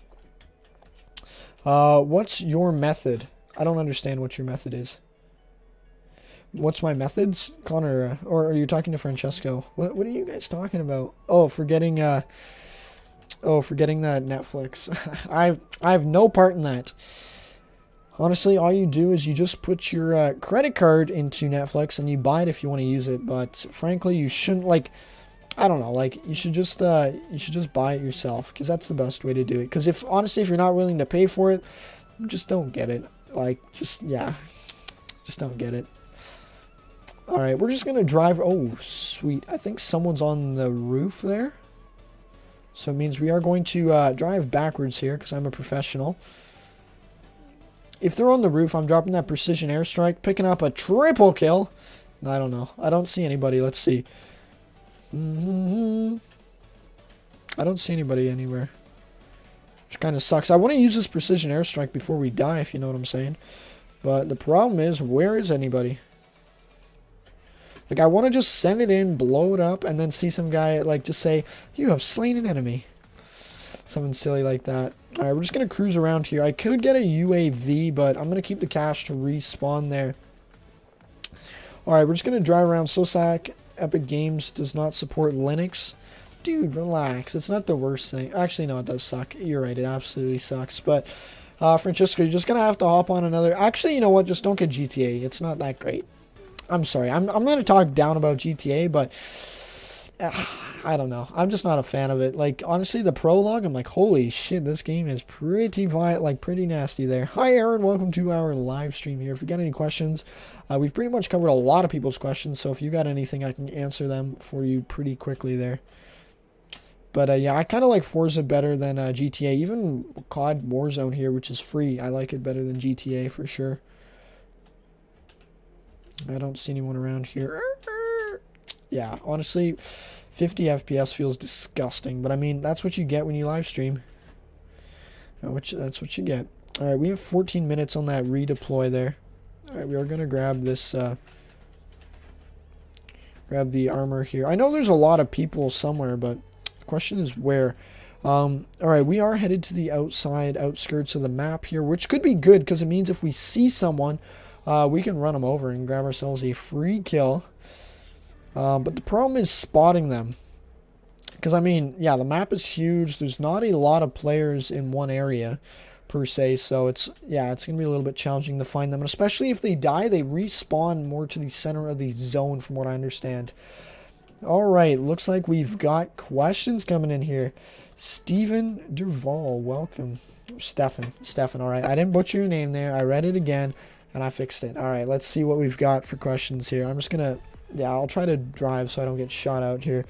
What's your method? I don't understand what your method is. What's my methods? Connor, or are you talking to Francesco? What are you guys talking about? Oh, forgetting that Netflix. I have no part in that. Honestly, all you do is you just put your credit card into Netflix and you buy it if you want to use it. But frankly, you shouldn't, like, I don't know, like, you should just buy it yourself, because that's the best way to do it. Because if you're not willing to pay for it, just don't get it. Like, just don't get it. All right, we're just gonna drive. Oh, sweet. I think someone's on the roof there. So it means we are going to drive backwards here, because I'm a professional. If they're on the roof, I'm dropping that precision airstrike, picking up a triple kill. I don't know. I don't see anybody. Let's see. I don't see anybody anywhere, which kind of sucks. I want to use this precision airstrike before we die, if you know what I'm saying. But the problem is, where is anybody? Like, I want to just send it in, blow it up, and then see some guy, like, just say, "You have slain an enemy." Something silly like that. Alright, we're just going to cruise around here. I could get a UAV, but I'm going to keep the cash to respawn there. Alright, we're just going to drive around. SOSAC Epic Games does not support Linux. Dude, relax. It's not the worst thing. Actually, no, it does suck. You're right, it absolutely sucks. But, Francesco, you're just going to have to hop on another... Actually, you know what? Just don't get GTA. It's not that great. I'm sorry. I'm going to talk down about GTA, but... I don't know. I'm just not a fan of it. Like, honestly, the prologue, I'm like, holy shit, this game is pretty violent, like, pretty nasty there. Hi, Aaron. Welcome to our live stream here. If you got any questions, we've pretty much covered a lot of people's questions, so if you got anything, I can answer them for you pretty quickly there. But, yeah, I kind of like Forza better than GTA. Even COD Warzone here, which is free, I like it better than GTA for sure. I don't see anyone around here. Yeah, honestly, 50 FPS feels disgusting. But, I mean, that's what you get when you live stream. That's what you get. All right, we have 14 minutes on that redeploy there. All right, we are going to grab this, grab the armor here. I know there's a lot of people somewhere, but the question is where. All right, we are headed to the outskirts of the map here, which could be good because it means if we see someone, we can run them over and grab ourselves a free kill. But the problem is spotting them. Because, I mean, yeah, the map is huge. There's not a lot of players in one area, per se. So, it's going to be a little bit challenging to find them. And especially if they die, they respawn more to the center of the zone, from what I understand. All right, looks like we've got questions coming in here. Stephen Duval, welcome. Stefan, all right. I didn't butcher your name there. I read it again, and I fixed it. All right, let's see what we've got for questions here. I'm just going to... Yeah, I'll try to drive so I don't get shot out here.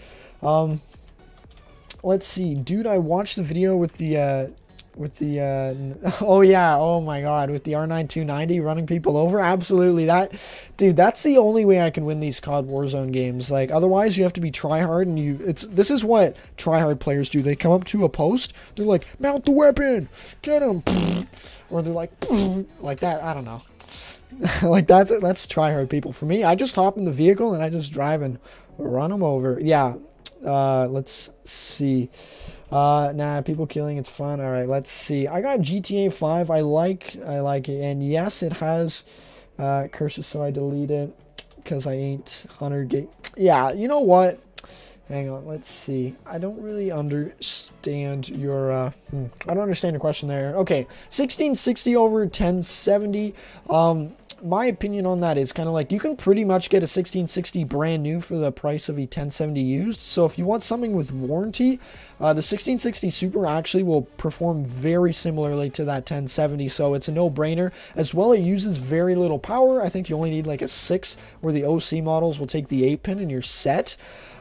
Let's see. Dude, I watched the video with the, oh yeah, oh my god, with the R9290 running people over. Absolutely. Dude, that's the only way I can win these COD Warzone games. Like, otherwise you have to be tryhard, and this is what tryhard players do. They come up to a post, they're like, mount the weapon, get him, or they're like that. I don't know. Like, that's tryhard people. For me, I just hop in the vehicle and I just drive and run them over. Yeah. Let's see. Nah, people killing, it's fun. All right, let's see. I got GTA 5. I like it. And yes, it has curses, so I delete it because I ain't 100 gig. Yeah, you know what? Hang on, let's see. I don't really understand your I don't understand your question there. Okay, 1660 over 1070. My opinion on that is kind of like you can pretty much get a 1660 brand new for the price of a 1070 used. So if you want something with warranty, the 1660 Super actually will perform very similarly to that 1070. So it's a no-brainer. As well, it uses very little power. I think you only need like a 6, where the OC models will take the 8-pin and you're set.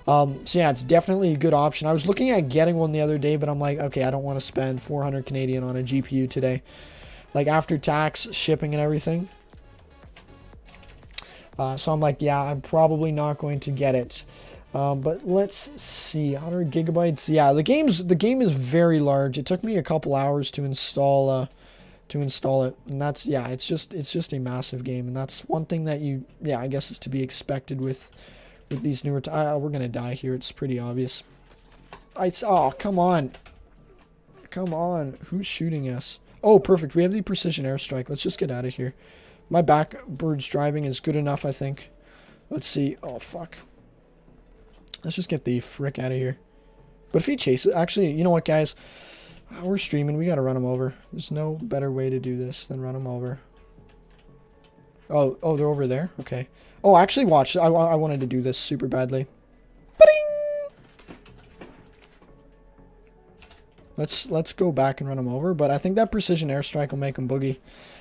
So yeah, it's definitely a good option. I was looking at getting one the other day, but I'm like, okay, I don't want to spend 400 Canadian on a GPU today. Like, after tax, shipping, and everything. So I'm like, yeah, I'm probably not going to get it. But let's see, 100 gigabytes. Yeah, the game is very large. It took me a couple hours to install to install it. And that's, yeah, it's just a massive game. And that's one thing that you, yeah, I guess is to be expected with these newer, we're going to die here. It's pretty obvious. Oh, come on. Come on. Who's shooting us? Oh, perfect. We have the precision airstrike. Let's just get out of here. My backwards driving is good enough, I think. Let's see. Oh, fuck. Let's just get the frick out of here. But if he chases... Actually, you know what, guys? We're streaming. We got to run him over. There's no better way to do this than run him over. Oh, they're over there? Okay. Oh, actually, watch. I wanted to do this super badly. Let's go back and run him over. But I think that precision airstrike will make him boogie.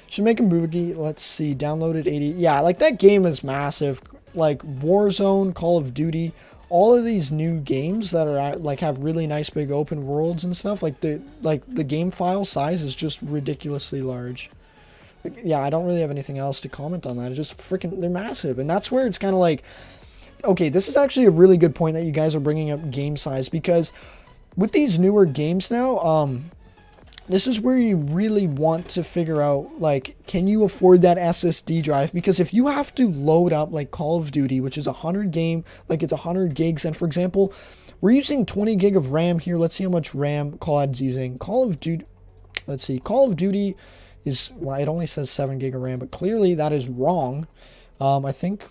Should make him boogie. Let's see. Downloaded 80. Yeah, like that game is massive. Like Warzone, Call of Duty, all of these new games that are like have really nice big open worlds and stuff. Like the game file size is just ridiculously large. Like, yeah, I don't really have anything else to comment on that. It's just freaking, they're massive, and that's where it's kind of like, okay, this is actually a really good point that you guys are bringing up game size, because with these newer games now, this is where you really want to figure out, like, can you afford that SSD drive? Because if you have to load up, like, Call of Duty, which is 100 game, like, it's 100 gigs, and for example, we're using 20 gig of RAM here. Let's see how much RAM COD's using. Call of Duty, let's see, Call of Duty is, well, it only says 7 gig of RAM, but clearly that is wrong. I think,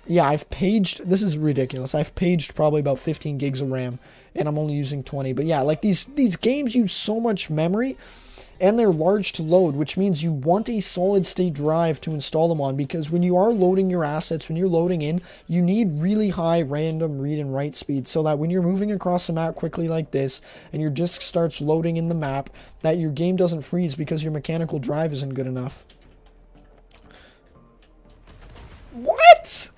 yeah, I've paged, this is ridiculous. I've paged probably about 15 gigs of RAM, and I'm only using 20. But yeah, like these games use so much memory, and they're large to load, which means you want a solid state drive to install them on, because when you are loading your assets, when you're loading in, you need really high random read and write speed, so that when you're moving across the map quickly like this, and your disk starts loading in the map, that your game doesn't freeze because your mechanical drive isn't good enough. What?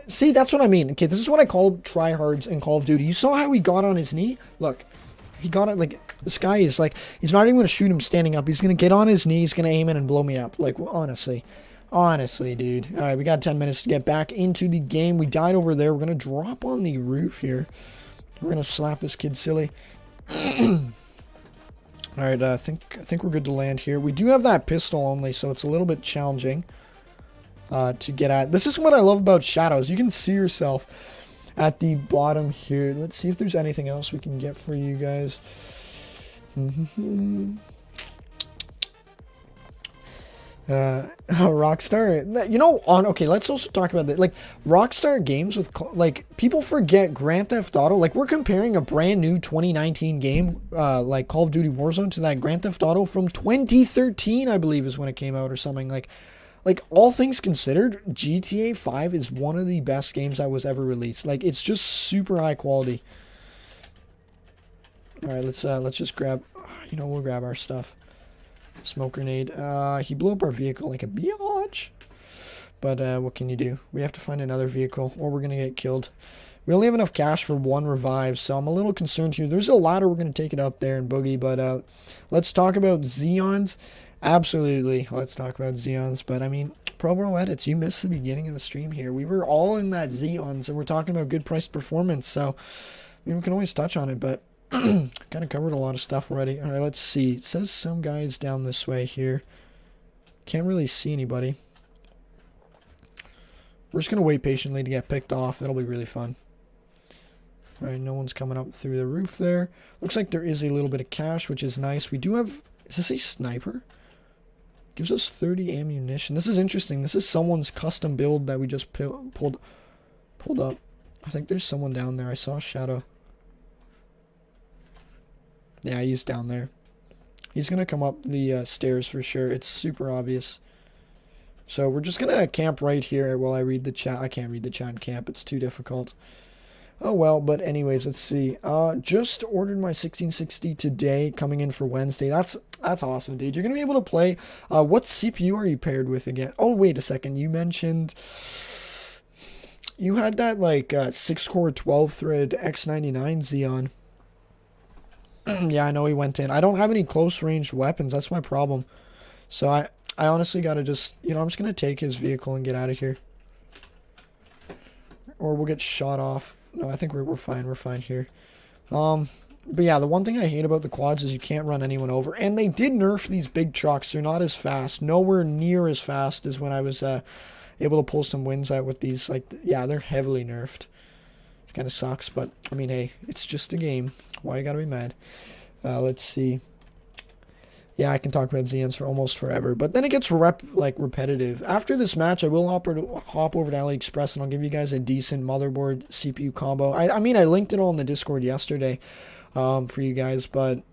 See, that's what I mean. Okay, this is what I call tryhards in Call of Duty. You saw how he got on his knee? Look, he got it, like, this guy is like, he's not even going to shoot him standing up. He's going to get on his knee, he's going to aim in and blow me up. Like, well, honestly, dude. All right, we got 10 minutes to get back into the game. We died over there. We're going to drop on the roof here. We're going to slap this kid silly. All right, I think we're good to land here. We do have that pistol only, so it's a little bit challenging to get at. This is what I love about shadows. You can see yourself at the bottom here. Let's see if there's anything else we can get for you guys. Rockstar, you know, okay, let's also talk about that. Like, Rockstar games with, like, people forget Grand Theft Auto. Like, we're comparing a brand new 2019 game, like Call of Duty Warzone, to that Grand Theft Auto from 2013, I believe is when it came out or something. Like, all things considered, GTA 5 is one of the best games that was ever released. Like, it's just super high quality. All right, let's just grab, you know, we'll grab our stuff. Smoke grenade. He blew up our vehicle like a biatch. But what can you do? We have to find another vehicle, or we're gonna get killed. We only have enough cash for 1 revive, so I'm a little concerned here. There's a ladder. We're gonna take it up there and boogie. But let's talk about Xeons. Absolutely, let's talk about Xeons. But I mean, Pro Edits, you missed the beginning of the stream here. We were all in that Xeons, and we're talking about good price performance. So I mean, we can always touch on it, but kind of covered a lot of stuff already. All right, let's see. It says some guys down this way here. Can't really see anybody. We're just gonna wait patiently to get picked off. That'll be really fun. All right, no one's coming up through the roof there. Looks like there is a little bit of cash, which is nice. We do have, is this a sniper? Gives us 30 ammunition. This is interesting. This is someone's custom build that we just pulled up. I think there's someone down there. I saw a shadow. Yeah, he's down there. He's going to come up the stairs for sure. It's super obvious. So we're just going to camp right here while I read the chat. I can't read the chat and camp. It's too difficult. Oh, well, but anyways, let's see. Just ordered my 1660 today, coming in for Wednesday. That's awesome, dude. You're going to be able to play. What CPU are you paired with again? Oh, wait a second. You mentioned you had that, like, 6-core 12-thread X99 Xeon. Yeah, I know he went in. I don't have any close-range weapons. That's my problem. So I honestly got to just, you know, I'm just going to take his vehicle and get out of here. Or we'll get shot off. No, I think we're fine. We're fine here. But yeah, the one thing I hate about the quads is you can't run anyone over. And they did nerf these big trucks. They're not as fast. Nowhere near as fast as when I was able to pull some wins out with these. Like, yeah, they're heavily nerfed. It kind of sucks, but I mean, hey, it's just a game. Why you gotta be mad? Let's see. Yeah, I can talk about ZNs for almost forever, but then it gets repetitive. After this match, I will hop over to Aliexpress, and I'll give you guys a decent motherboard CPU combo. I mean, I linked it all in the Discord yesterday for you guys, but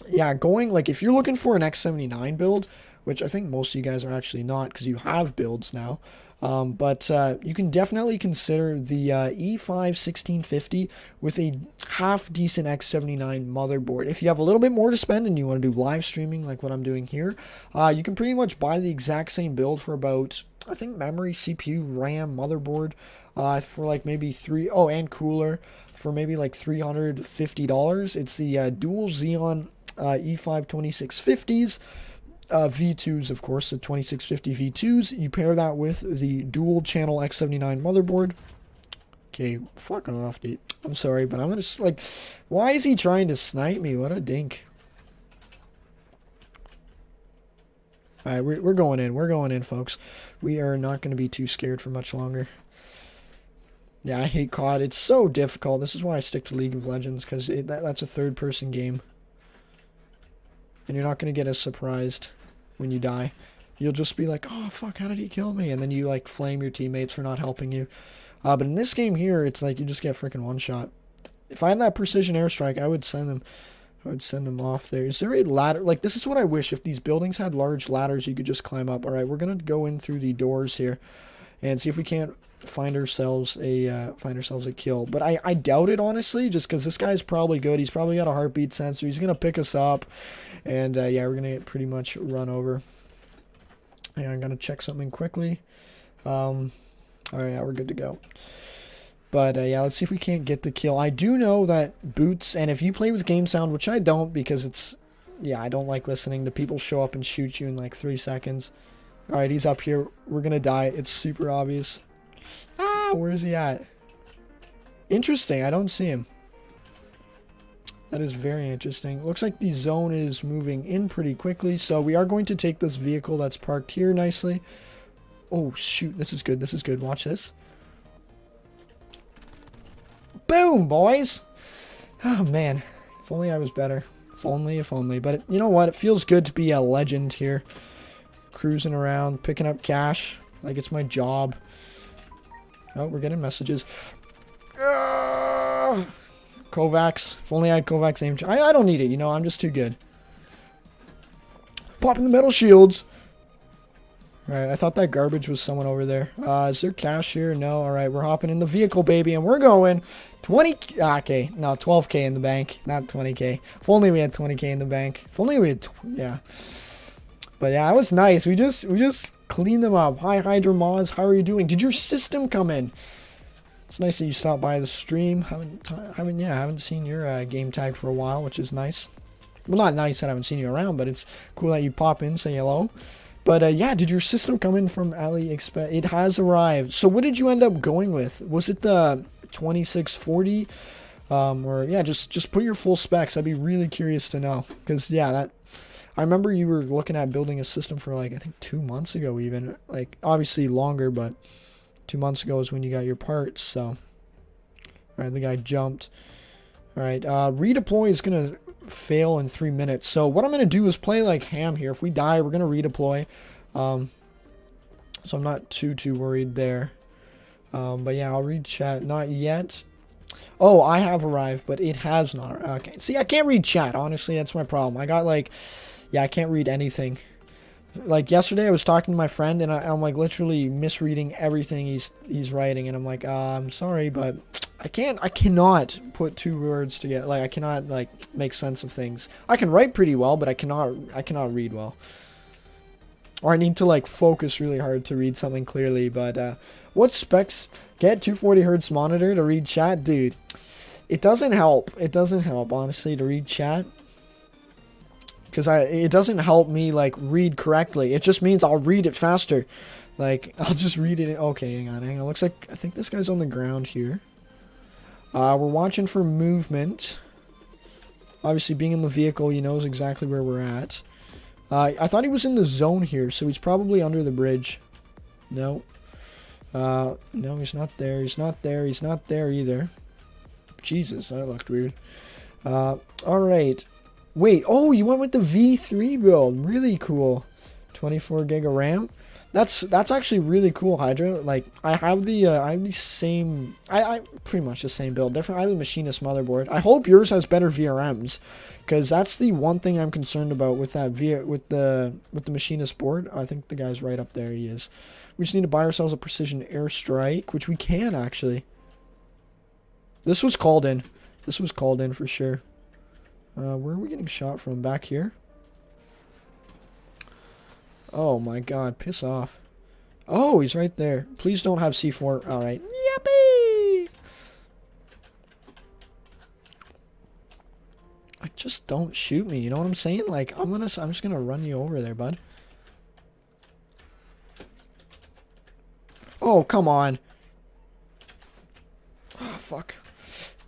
yeah, if you're looking for an X79 build, which I think most of you guys are actually not because you have builds now, but you can definitely consider the E5 1650 with a half-decent X79 motherboard. If you have a little bit more to spend and you want to do live streaming like what I'm doing here, you can pretty much buy the exact same build for about, I think, memory, CPU, RAM, motherboard, for like maybe and cooler for maybe like $350. It's the dual Xeon E5 2650s. V2s, of course, the 2650 V2s. You pair that with the dual channel X79 motherboard. Okay, fuck off, dude. I'm sorry, but I'm gonna why is he trying to snipe me? What a dink. Alright, we're going in. We're going in, folks. We are not going to be too scared for much longer. Yeah, I hate COD. It's so difficult. This is why I stick to League of Legends, because that's a third-person game. And you're not going to get as surprised when you die. You'll just be like, oh, fuck, how did he kill me? And then you, like, flame your teammates for not helping you. But in this game here, it's like you just get freaking one shot. If I had that precision airstrike, I would send them off there. Is there a ladder? Like, this is what I wish. If these buildings had large ladders, you could just climb up. All right, we're going to go in through the doors here and see if we can't find ourselves a kill. But I doubt it, honestly, just because this guy's probably good. He's probably got a heartbeat sensor. He's going to pick us up. And, yeah, we're going to get pretty much run over. And I'm going to check something quickly. All right, yeah, we're good to go. But, yeah, let's see if we can't get the kill. I do know that boots, and if you play with game sound, which I don't because it's, yeah, I don't like listening to people show up and shoot you in like 3 seconds. All right, he's up here. We're going to die. It's super obvious. Ah, where is he at? Interesting. I don't see him. That is very interesting. Looks like the zone is moving in pretty quickly. So we are going to take this vehicle that's parked here nicely. Oh, shoot. This is good. This is good. Watch this. Boom, boys. Oh, man. If only I was better. If only. But you know what? It feels good to be a legend here. Cruising around, picking up cash. Like it's my job. Oh, we're getting messages. Kovacs. If only I had Kovacs aim. I don't need it, you know. I'm just too good. Popping the metal shields. Alright, I thought that garbage was someone over there. Is there cash here? No. Alright, we're hopping in the vehicle, baby, and we're going 20... okay, no, 12k in the bank, not 20k. If only we had 20k in the bank. If only we had... yeah. But yeah, it was nice. We just cleaned them up. Hi, Hydra Moz. How are you doing? Did your system come in? It's nice that you stopped by the stream. Haven't seen your game tag for a while, which is nice. Well, not nice that I haven't seen you around, but it's cool that you pop in, say hello. But yeah, did your system come in from Aliexpress? It has arrived. So what did you end up going with? Was it the 2640? Or yeah, just put your full specs. I'd be really curious to know. Because yeah, I remember you were looking at building a system for like, I think 2 months ago even. Like, obviously longer, but 2 months ago is when you got your parts, so. Alright, the guy jumped. Alright, redeploy is going to fail in 3 minutes. So what I'm going to do is play like ham here. If we die, we're going to redeploy. So I'm not too worried there. But yeah, I'll read chat. Not yet. Oh, I have arrived, but it has not. Okay, see, I can't read chat. Honestly, that's my problem. I got like... yeah, I can't read anything. Like yesterday, I was talking to my friend, and I'm like literally misreading everything he's writing, and I'm like, I'm sorry, but I cannot put 2 words together. Like I cannot like make sense of things. I can write pretty well, but I cannot read well. Or I need to like focus really hard to read something clearly. But what specs? Get 240 hertz monitor to read chat, dude. It doesn't help. It doesn't help honestly to read chat. Because it doesn't help me, like, read correctly. It just means I'll read it faster. Like, I'll just read it. Okay, hang on. Looks like, I think this guy's on the ground here. We're watching for movement. Obviously, being in the vehicle, he knows exactly where we're at. I thought he was in the zone here, so he's probably under the bridge. No. No, he's not there. He's not there. He's not there either. Jesus, that looked weird. Alright. Wait, oh, you went with the V3 build. Really cool. 24 gig of RAM. That's actually really cool, Hydra. Like, I have the same, I pretty much the same build. Different, I have the machinist motherboard. I hope yours has better VRMs, because that's the one thing I'm concerned about with that with the machinist board. I think the guy's right up there. He is. We just need to buy ourselves a precision airstrike, which we can actually. This was called in. This was called in for sure. Where are we getting shot from? Back here? Oh my god, piss off. Oh, he's right there. Please don't have C4. Alright. Yippee! Like, just don't shoot me, you know what I'm saying? Like, I'm just gonna run you over there, bud. Oh, come on. Oh, fuck.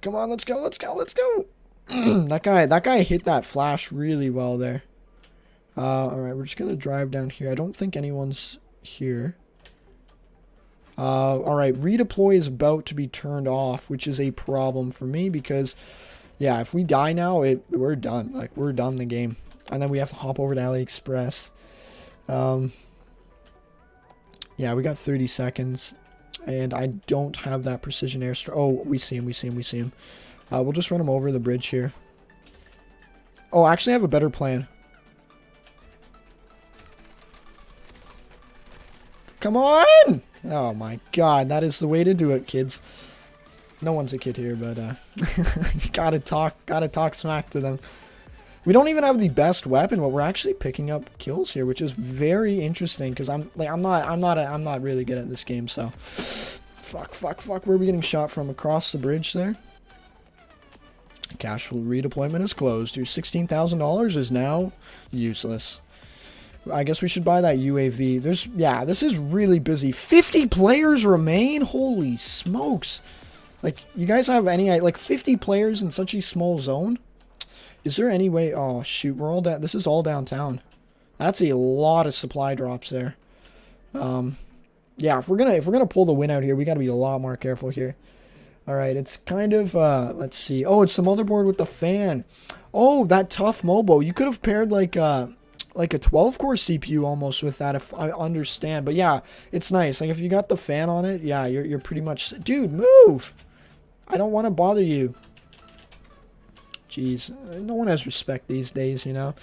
Come on, let's go, let's go, let's go! that guy hit that flash really well there. Alright, we're just gonna drive down here. I don't think anyone's here. Alright, redeploy is about to be turned off, which is a problem for me because, yeah, if we die now, we're done. Like, we're done the game. And then we have to hop over to Aliexpress. Yeah, we got 30 seconds. And I don't have that precision airstrike. Oh, we see him, we see him, we see him. We'll just run him over the bridge here. Oh, actually I have a better plan. Come on! Oh my god, that is the way to do it, kids. No one's a kid here, but gotta talk smack to them. We don't even have the best weapon, but we're actually picking up kills here, which is very interesting because I'm not really good at this game, so fuck. Where are we getting shot from? Across the bridge there? Cash redeployment is closed. Your $16,000 is now useless. I guess we should buy that UAV. Yeah, this is really busy. 50 players remain? Holy smokes. Like, you guys have any, like, 50 players in such a small zone? Is there any way? Oh, shoot, we're all down. This is all downtown. That's a lot of supply drops there. Yeah, if we're gonna pull the win out here, we gotta be a lot more careful here. Alright, it's kind of, let's see. Oh, it's the motherboard with the fan. Oh, that tough Mobo. You could have paired, like a 12-core CPU almost with that, if I understand. But yeah, it's nice. Like, if you got the fan on it, yeah, you're pretty much... Dude, move! I don't want to bother you. Jeez, no one has respect these days, you know?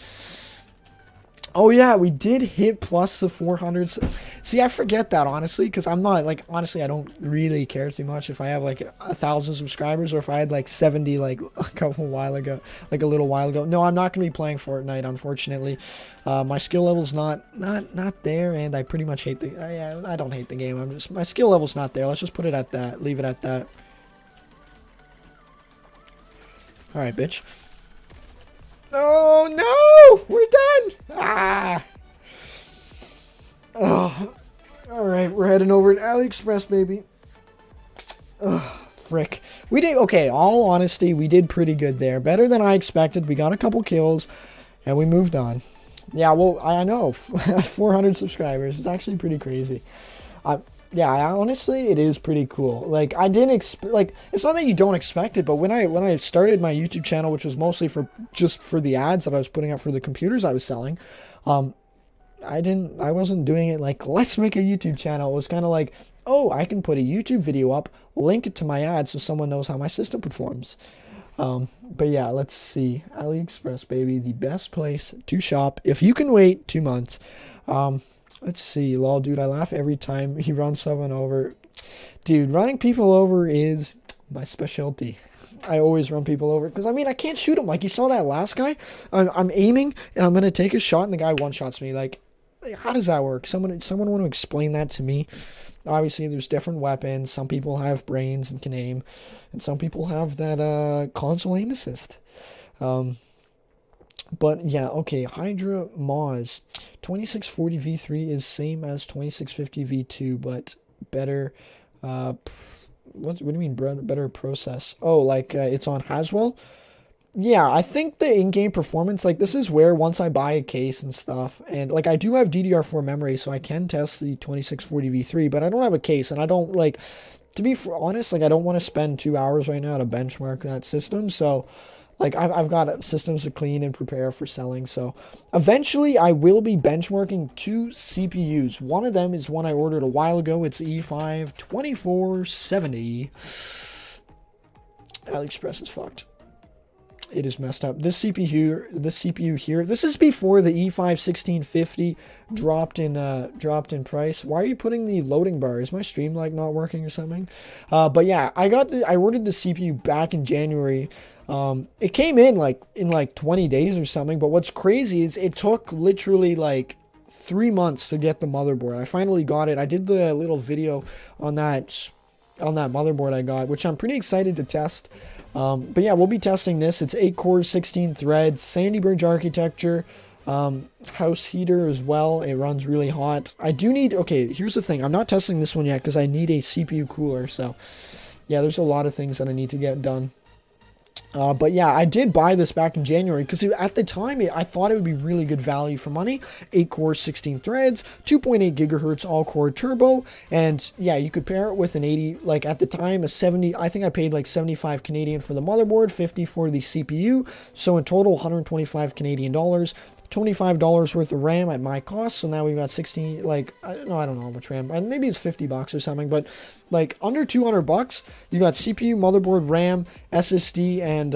Oh yeah, we did hit plus the 400s. See, I forget that, honestly, because I'm not, like, honestly, I don't really care too much if I have, like, 1,000 subscribers or if I had, like, 70, like, a little while ago. No, I'm not going to be playing Fortnite, unfortunately. My skill level's not there, and I pretty much hate the, I don't hate the game. My skill level's not there. Let's just put it at that. Leave it at that. Alright, bitch. Oh, no! We're done! Ah! Oh. Alright, we're heading over to Aliexpress, baby. Oh, frick. We did, okay, all honesty, we did pretty good there. Better than I expected. We got a couple kills, and we moved on. Yeah, well, I know. 400 subscribers. It's actually pretty crazy. Yeah, honestly, it is pretty cool. Like, I didn't expect, like, it's not that you don't expect it, but when I started my YouTube channel, which was mostly just for the ads that I was putting up for the computers I was selling, I wasn't doing it like, let's make a YouTube channel. It was kind of like, oh, I can put a YouTube video up, link it to my ads so someone knows how my system performs. But yeah, let's see. Aliexpress, baby, the best place to shop if you can wait 2 months. Let's see. Lol, dude, I laugh every time he runs someone over. Dude, running people over is my specialty. I always run people over because, I mean, I can't shoot him. Like, you saw that last guy? I'm aiming, and I'm going to take a shot, and the guy one-shots me. Like, how does that work? Someone want to explain that to me? Obviously, there's different weapons. Some people have brains and can aim, and some people have that console aim assist. But yeah, okay, Hydra Moz 2640 V3 is same as 2650 V2, but better. What do you mean better process? Oh, like it's on Haswell. Yeah, I think the in-game performance, like this is where once I buy a case and stuff, and like I do have DDR4 memory, so I can test the 2640 V3, but I don't have a case, and I don't like, to be honest, like I don't want to spend 2 hours right now to benchmark that system. So like I've got systems to clean and prepare for selling. So eventually I will be benchmarking two CPUs. One of them is one I ordered a while ago. It's E5 2470. Aliexpress is fucked. It is messed up. This CPU here, this is before the E5 1650 dropped in price. Why are you putting the loading bar? Is my stream like not working or something? But yeah, I ordered the CPU back in January. It came in like 20 days or something. But what's crazy is it took literally like 3 months to get the motherboard. I finally got it. I did the little video on that motherboard I got, which I'm pretty excited to test. But yeah, we'll be testing this. It's 8 cores, 16 threads, Sandy Bridge architecture, house heater as well. It runs really hot. I do need, okay, here's the thing. I'm not testing this one yet because I need a CPU cooler. So yeah, there's a lot of things that I need to get done. But yeah, I did buy this back in January because at the time I thought it would be really good value for money. 8 cores, 16 threads, 2.8 gigahertz all-core turbo, and yeah, you could pair it with an 80. Like at the time, a 70. I think I paid like 75 Canadian for the motherboard, 50 for the CPU. So in total, 125 Canadian dollars. $25 worth of RAM at my cost, so now we've got 16, like, I don't know how much RAM, maybe it's $50 or something, but like under $200, you got CPU, motherboard, RAM, SSD, and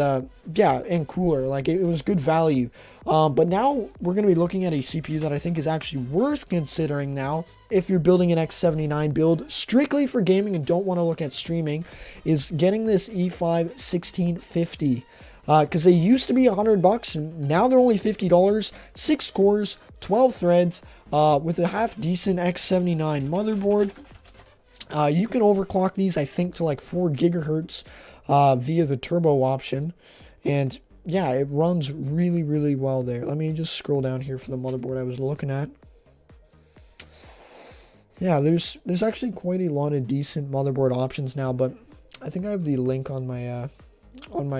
yeah, and cooler. Like it was good value. But now we're going to be looking at a CPU that I think is actually worth considering now if you're building an X79 build strictly for gaming and don't want to look at streaming, is getting this E5 1650. Because they used to be $100 and now they're only $50. 6 cores, 12 threads, with a half decent X79 motherboard. You can overclock these, I think, to like 4 gigahertz via the turbo option. And yeah, it runs really, really well there. Let me just scroll down here for the motherboard I was looking at. Yeah, there's actually quite a lot of decent motherboard options now, but I think I have the link on my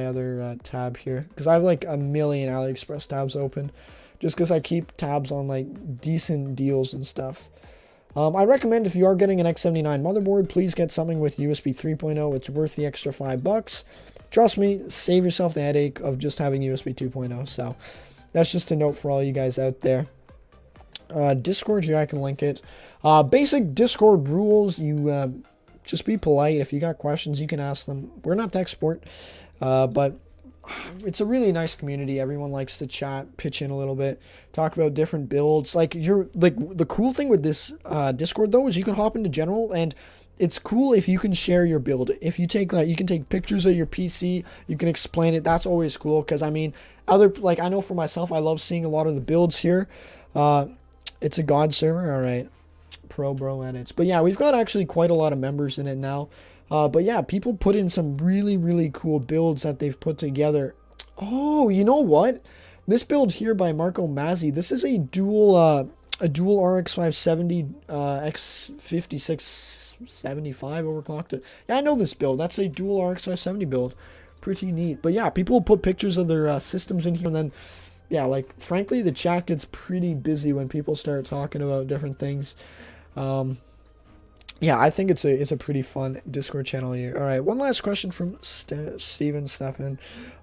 other tab here because I have like a million AliExpress tabs open just because I keep tabs on like decent deals and stuff. I recommend if you are getting an X79 motherboard, please get something with USB 3.0. It's worth the extra $5. Trust me, save yourself the headache of just having USB 2.0. So that's just a note for all you guys out there. Discord here, I can link it. Basic Discord rules, you just be polite. If you got questions, you can ask them. We're not tech support, but it's a really nice community. Everyone likes to chat, pitch in a little bit, talk about different builds. Like the cool thing with this Discord though is you can hop into general, and it's cool if you can share your build. If you take you can take pictures of your PC, you can explain it. That's always cool because I mean, I know for myself, I love seeing a lot of the builds here. It's a God server, all right. Pro bro edits, but yeah, we've got actually quite a lot of members in it now. But yeah, people put in some really, really cool builds that they've put together. Oh, you know what? This build here by Marco Mazzi, this is a dual RX 570 X5675 overclocked. Yeah, I know this build. That's a dual RX 570 build. Pretty neat. But yeah, people put pictures of their systems in here, and then yeah, like frankly, the chat gets pretty busy when people start talking about different things. Yeah, I think it's a pretty fun Discord channel here. All right, one last question from Stefan.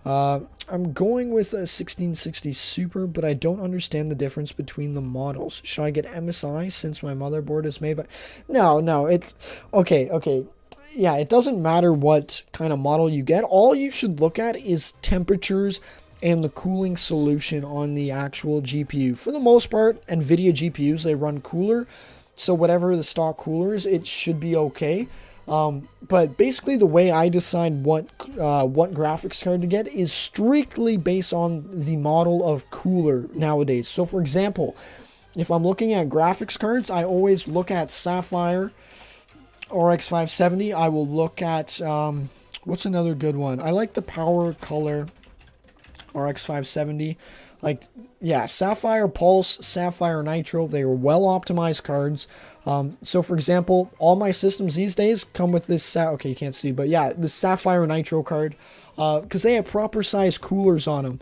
I'm going with a 1660 Super, but I don't understand the difference between the models. Should I get MSI since my motherboard is made by... No, it's... Okay. Yeah, it doesn't matter what kind of model you get. All you should look at is temperatures and the cooling solution on the actual GPU. For the most part, NVIDIA GPUs, they run cooler. So whatever the stock cooler is, it should be okay. But basically the way I decide what graphics card to get is strictly based on the model of cooler nowadays. So for example, if I'm looking at graphics cards, I always look at Sapphire RX 570. I will look at, what's another good one? I like the Power Color RX 570. Like, yeah, Sapphire Pulse, Sapphire Nitro, they are well optimized cards. So for example, all my systems these days come with this, okay, you can't see, but yeah, this Sapphire Nitro card, because they have proper size coolers on them.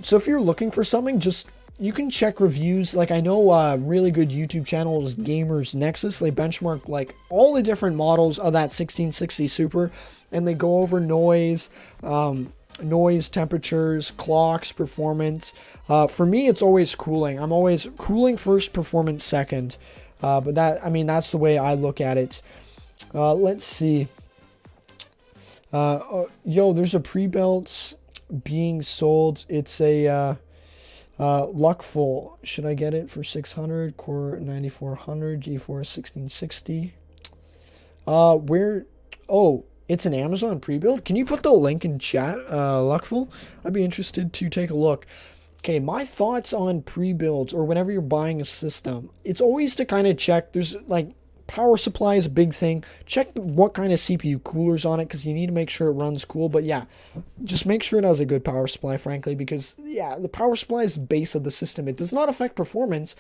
So if you're looking for something, just, you can check reviews. Like, I know a really good YouTube channel is Gamers Nexus. They benchmark like all the different models of that 1660 Super, and they go over noise, temperatures, clocks, performance. For me, it's always cooling. I'm always cooling first, performance second. But that, I mean, that's the way I look at it. Let's see. Yo, there's a pre-built being sold. It's a Luckful. Should I get it for 600? Core 9400, G4 1660. Where? Oh, it's an Amazon pre-build. Can you put the link in chat, Luckful? I'd be interested to take a look. Okay, my thoughts on pre-builds, or whenever you're buying a system, it's always to kind of check. There's like, power supply is a big thing. Check what kind of CPU cooler's on it, because you need to make sure it runs cool. But yeah, just make sure it has a good power supply, frankly, because yeah, the power supply is the base of the system. It does not affect performance,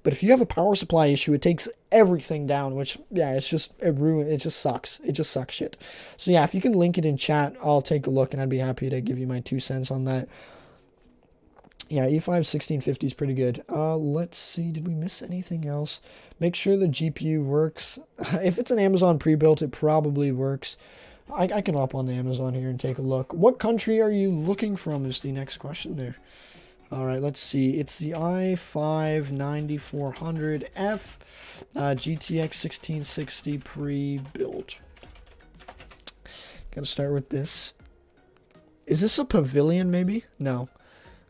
but if you have a power supply issue, it takes everything down, which yeah, it just sucks. It just sucks shit. So yeah, if you can link it in chat, I'll take a look, and I'd be happy to give you my 2 cents on that. Yeah, E5 1650 is pretty good. Let's see, did we miss anything else? Make sure the GPU works. If it's an Amazon pre-built, it probably works. I can hop on the Amazon here and take a look. What country are you looking from is the next question there. All right, let's see. It's the i5 9400F GTX 1660 pre-built. Gotta start with this. Is this a pavilion maybe? No.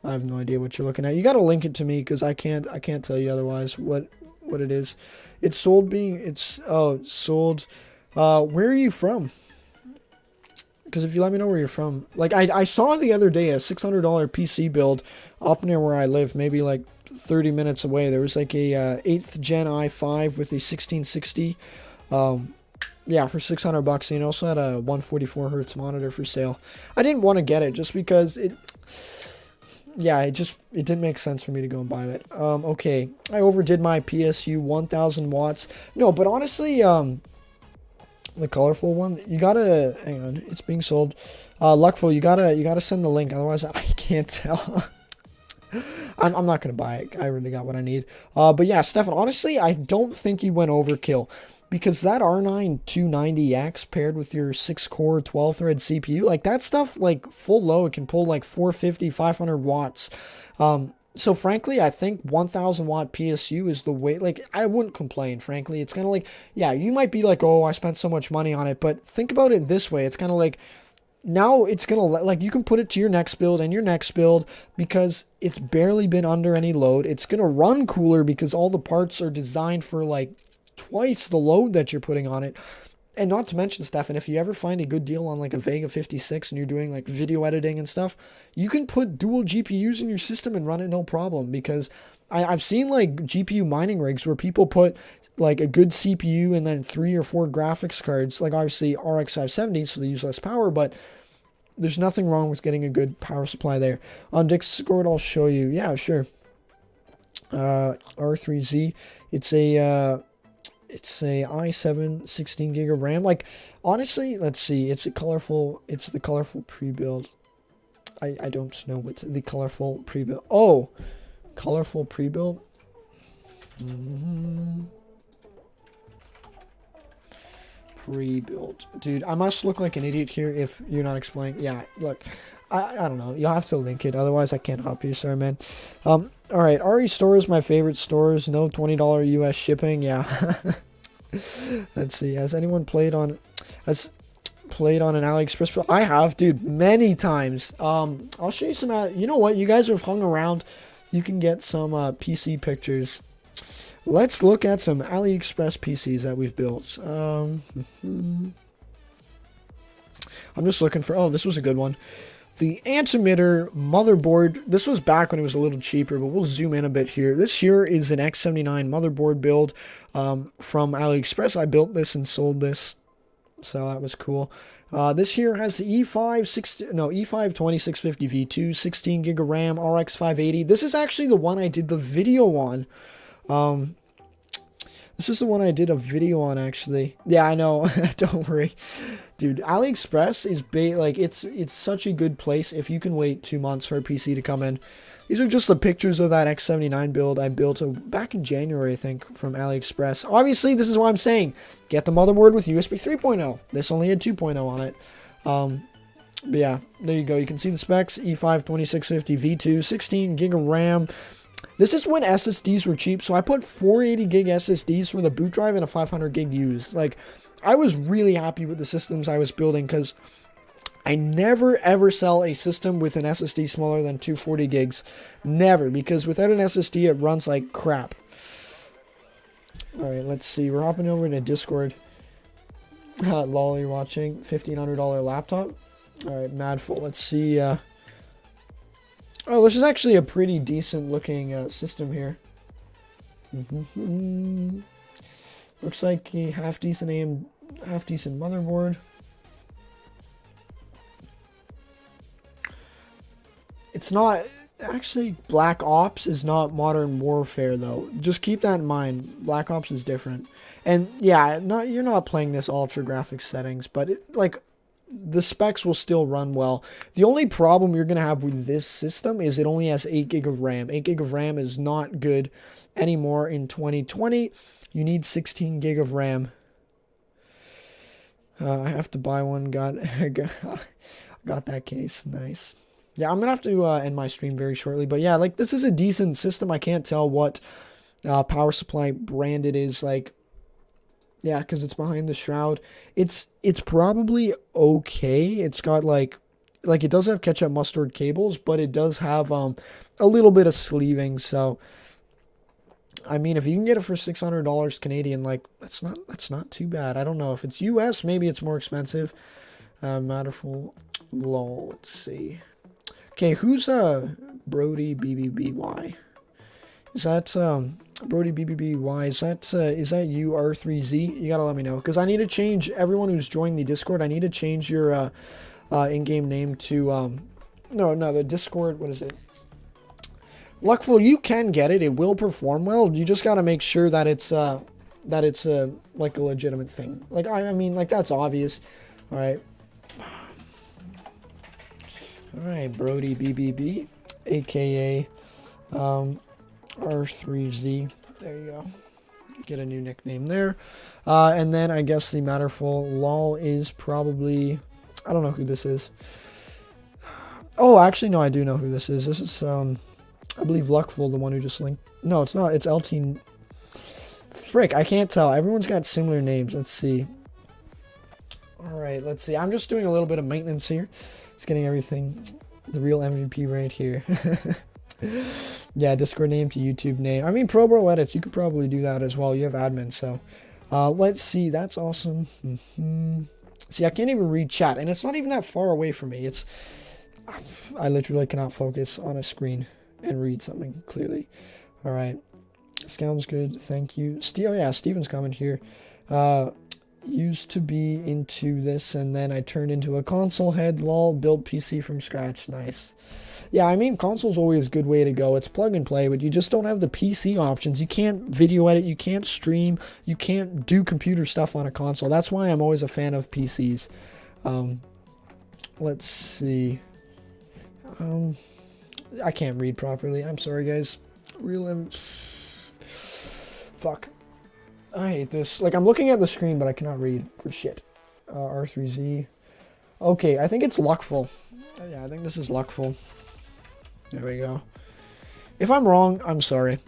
I have no idea what you're looking at. You got to link it to me, because I can't tell you otherwise what it is. It's sold sold. Where are you from? Because if you let me know where you're from. Like, I saw the other day a $600 PC build up near where I live, maybe like 30 minutes away. There was like a 8th gen i5 with a 1660. Yeah, for $600. And it also had a 144 hertz monitor for sale. I didn't want to get it just because it didn't make sense for me to go and buy it. Okay, I overdid my PSU 1000 watts. No, but honestly, the colorful one, you gotta, hang on, it's being sold. Luckful, you gotta send the link, otherwise I can't tell. I'm not gonna buy it. I already got what I need. But yeah, Stefan, honestly, I don't think you went overkill. Because that R9 290X paired with your 6-core, 12-thread CPU, like that stuff, like full load can pull like 450, 500 watts. So frankly, I think 1000 watt PSU is the way, like I wouldn't complain, frankly. It's kind of like, yeah, you might be like, oh, I spent so much money on it, but think about it this way. It's kind of like, now it's going to, like, you can put it to your next build and your next build because it's barely been under any load. It's going to run cooler because all the parts are designed for like twice the load that you're putting on it. And not to mention, Stefan, if you ever find a good deal on like a Vega 56 and you're doing like video editing and stuff, you can put dual GPUs in your system and run it no problem, because I've seen like GPU mining rigs where people put like a good CPU and then 3 or 4 graphics cards, like obviously RX 570, so they use less power, but there's nothing wrong with getting a good power supply there. On Discord, I'll show you. Yeah, sure. R3Z, it's a i7 16 gig of RAM. Like, honestly, let's see. It's the colorful pre-build. I don't know what's the colorful pre-build. Oh, colorful pre-build. Pre-build. Dude, I must look like an idiot here if you're not explaining. Yeah, look. I don't know. You'll have to link it. Otherwise, I can't help you. Sorry, man. All right. RE Store is my favorite stores. No $20 US shipping. Yeah. Let's see. Has anyone played on an Aliexpress? I have, dude, many times. I'll show you some. You know what? You guys have hung around. You can get some PC pictures. Let's look at some Aliexpress PCs that we've built. I'm just looking for. Oh, this was a good one. The Antimeter motherboard. This was back when it was a little cheaper, but we'll zoom in a bit here. This here is an X79 motherboard build from AliExpress. I built this and sold this So that was cool. This here has the E5 2650 V2, 16 gig of RAM, RX 580. This is actually the one I did the video on. This is the one I did a video on, actually. Yeah, I know. Don't worry. Dude, AliExpress is it's such a good place if you can wait 2 months for a PC to come in. These are just the pictures of that X79 build I built back in January, I think, from AliExpress. Obviously, this is what I'm saying. Get the motherboard with USB 3.0. This only had 2.0 on it. But yeah, there you go. You can see the specs. E5 2650 V2, 16 gig of RAM. This is when SSDs were cheap, so I put 480 gig SSDs for the boot drive and a 500 gig used. Like, I was really happy with the systems I was building because I never ever sell a system with an SSD smaller than 240 gigs. Never, because without an SSD, it runs like crap. Alright, let's see. We're hopping over to Discord. Lol, you're watching. $1,500 laptop. Alright, Madful. Let's see. Oh, this is actually a pretty decent looking system here. Looks like a half decent motherboard. It's not actually, Black Ops is not Modern Warfare though. Just keep that in mind. Black Ops is different. And yeah, you're not playing this ultra graphics settings, but the specs will still run well. The only problem you're going to have with this system is it only has 8 gig of RAM. 8 gig of RAM is not good anymore in 2020. You need 16 gig of RAM. I have to buy one. Got that case. Nice. Yeah, I'm going to have to end my stream very shortly. But yeah, like, this is a decent system. I can't tell what power supply brand it is. Like, yeah, because it's behind the shroud. It's probably okay. It's got like it does have ketchup mustard cables, but it does have a little bit of sleeving. So I mean, if you can get it for $600 Canadian, like, that's not too bad. I don't know if it's US, maybe it's more expensive. Matterful, lol. Let's see. Okay, who's Brody BBBY? Is that Brody BBBY? Is that you, R3Z? You gotta let me know, because I need to change, everyone who's joined the Discord, I need to change your in-game name to no, the Discord, what is it? Luckful, you can get it. It will perform well. You just gotta make sure that it's like a legitimate thing. Like, I mean, like, that's obvious. All right. All right, Brody BBB, aka R3Z. There you go. Get a new nickname there. And then I guess the Matterful lol is probably, I don't know who this is. Oh, actually, no, I do know who this is. This is I believe Luckful, the one who just linked. No, it's not. It's LT. Frick, I can't tell. Everyone's got similar names. Let's see. All right, let's see. I'm just doing a little bit of maintenance here. Just getting everything, the real MVP right here. Yeah, Discord name to YouTube name. I mean, Pro Bro Edits, you could probably do that as well. You have admin, so. Let's see. That's awesome. See, I can't even read chat, and it's not even that far away from me. I literally cannot focus on a screen and read something clearly. All right. Sounds good. Thank you. Oh, yeah, Steven's comment here. Used to be into this, and then I turned into a console head. Lol, build PC from scratch. Nice. Yeah, I mean, console's always a good way to go. It's plug and play, but you just don't have the PC options. You can't video edit. You can't stream. You can't do computer stuff on a console. That's why I'm always a fan of PCs. Let's see. I can't read properly. I'm sorry, guys. Fuck. I hate this. Like, I'm looking at the screen, but I cannot read for shit. R3Z. Okay, I think it's Luckful. Yeah, I think this is Luckful. There we go. If I'm wrong, I'm sorry.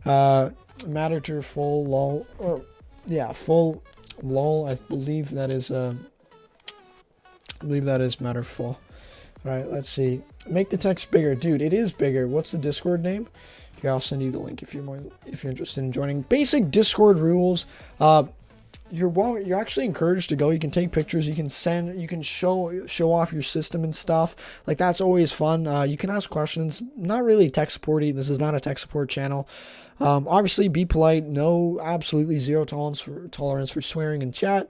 Matterter full lol. Or, yeah, full lol. I believe that is Matterful. Alright, let's see. Make the text bigger. Dude, it is bigger. What's the Discord name? Yeah, I'll send you the link if you're interested in joining. Basic Discord rules. you're actually encouraged to go. You can take pictures, you can show off your system and stuff. Like, that's always fun. You can ask questions. Not really tech supporty. This is not a tech support channel. Obviously, be polite. No, absolutely zero tolerance for swearing in chat.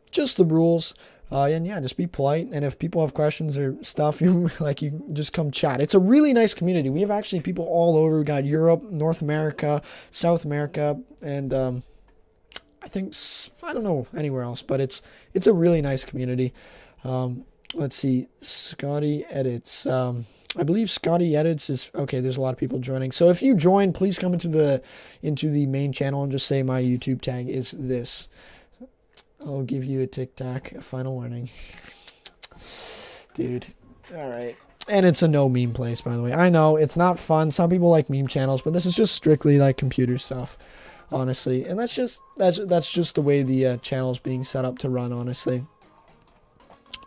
Just the rules. And yeah, just be polite. And if people have questions or stuff, you can just come chat. It's a really nice community. We have actually people all over. We got Europe, North America, South America, and I think, I don't know anywhere else, but it's a really nice community. Let's see, Scotty Edits. I believe Scotty Edits is okay. There's a lot of people joining. So if you join, please come into the main channel and just say my YouTube tag is this. I'll give you a tic tac, a final warning. Dude. All right. And it's a no meme place, by the way. I know it's not fun. Some people like meme channels, but this is just strictly like computer stuff, honestly. And that's just the way the channel is being set up to run, honestly.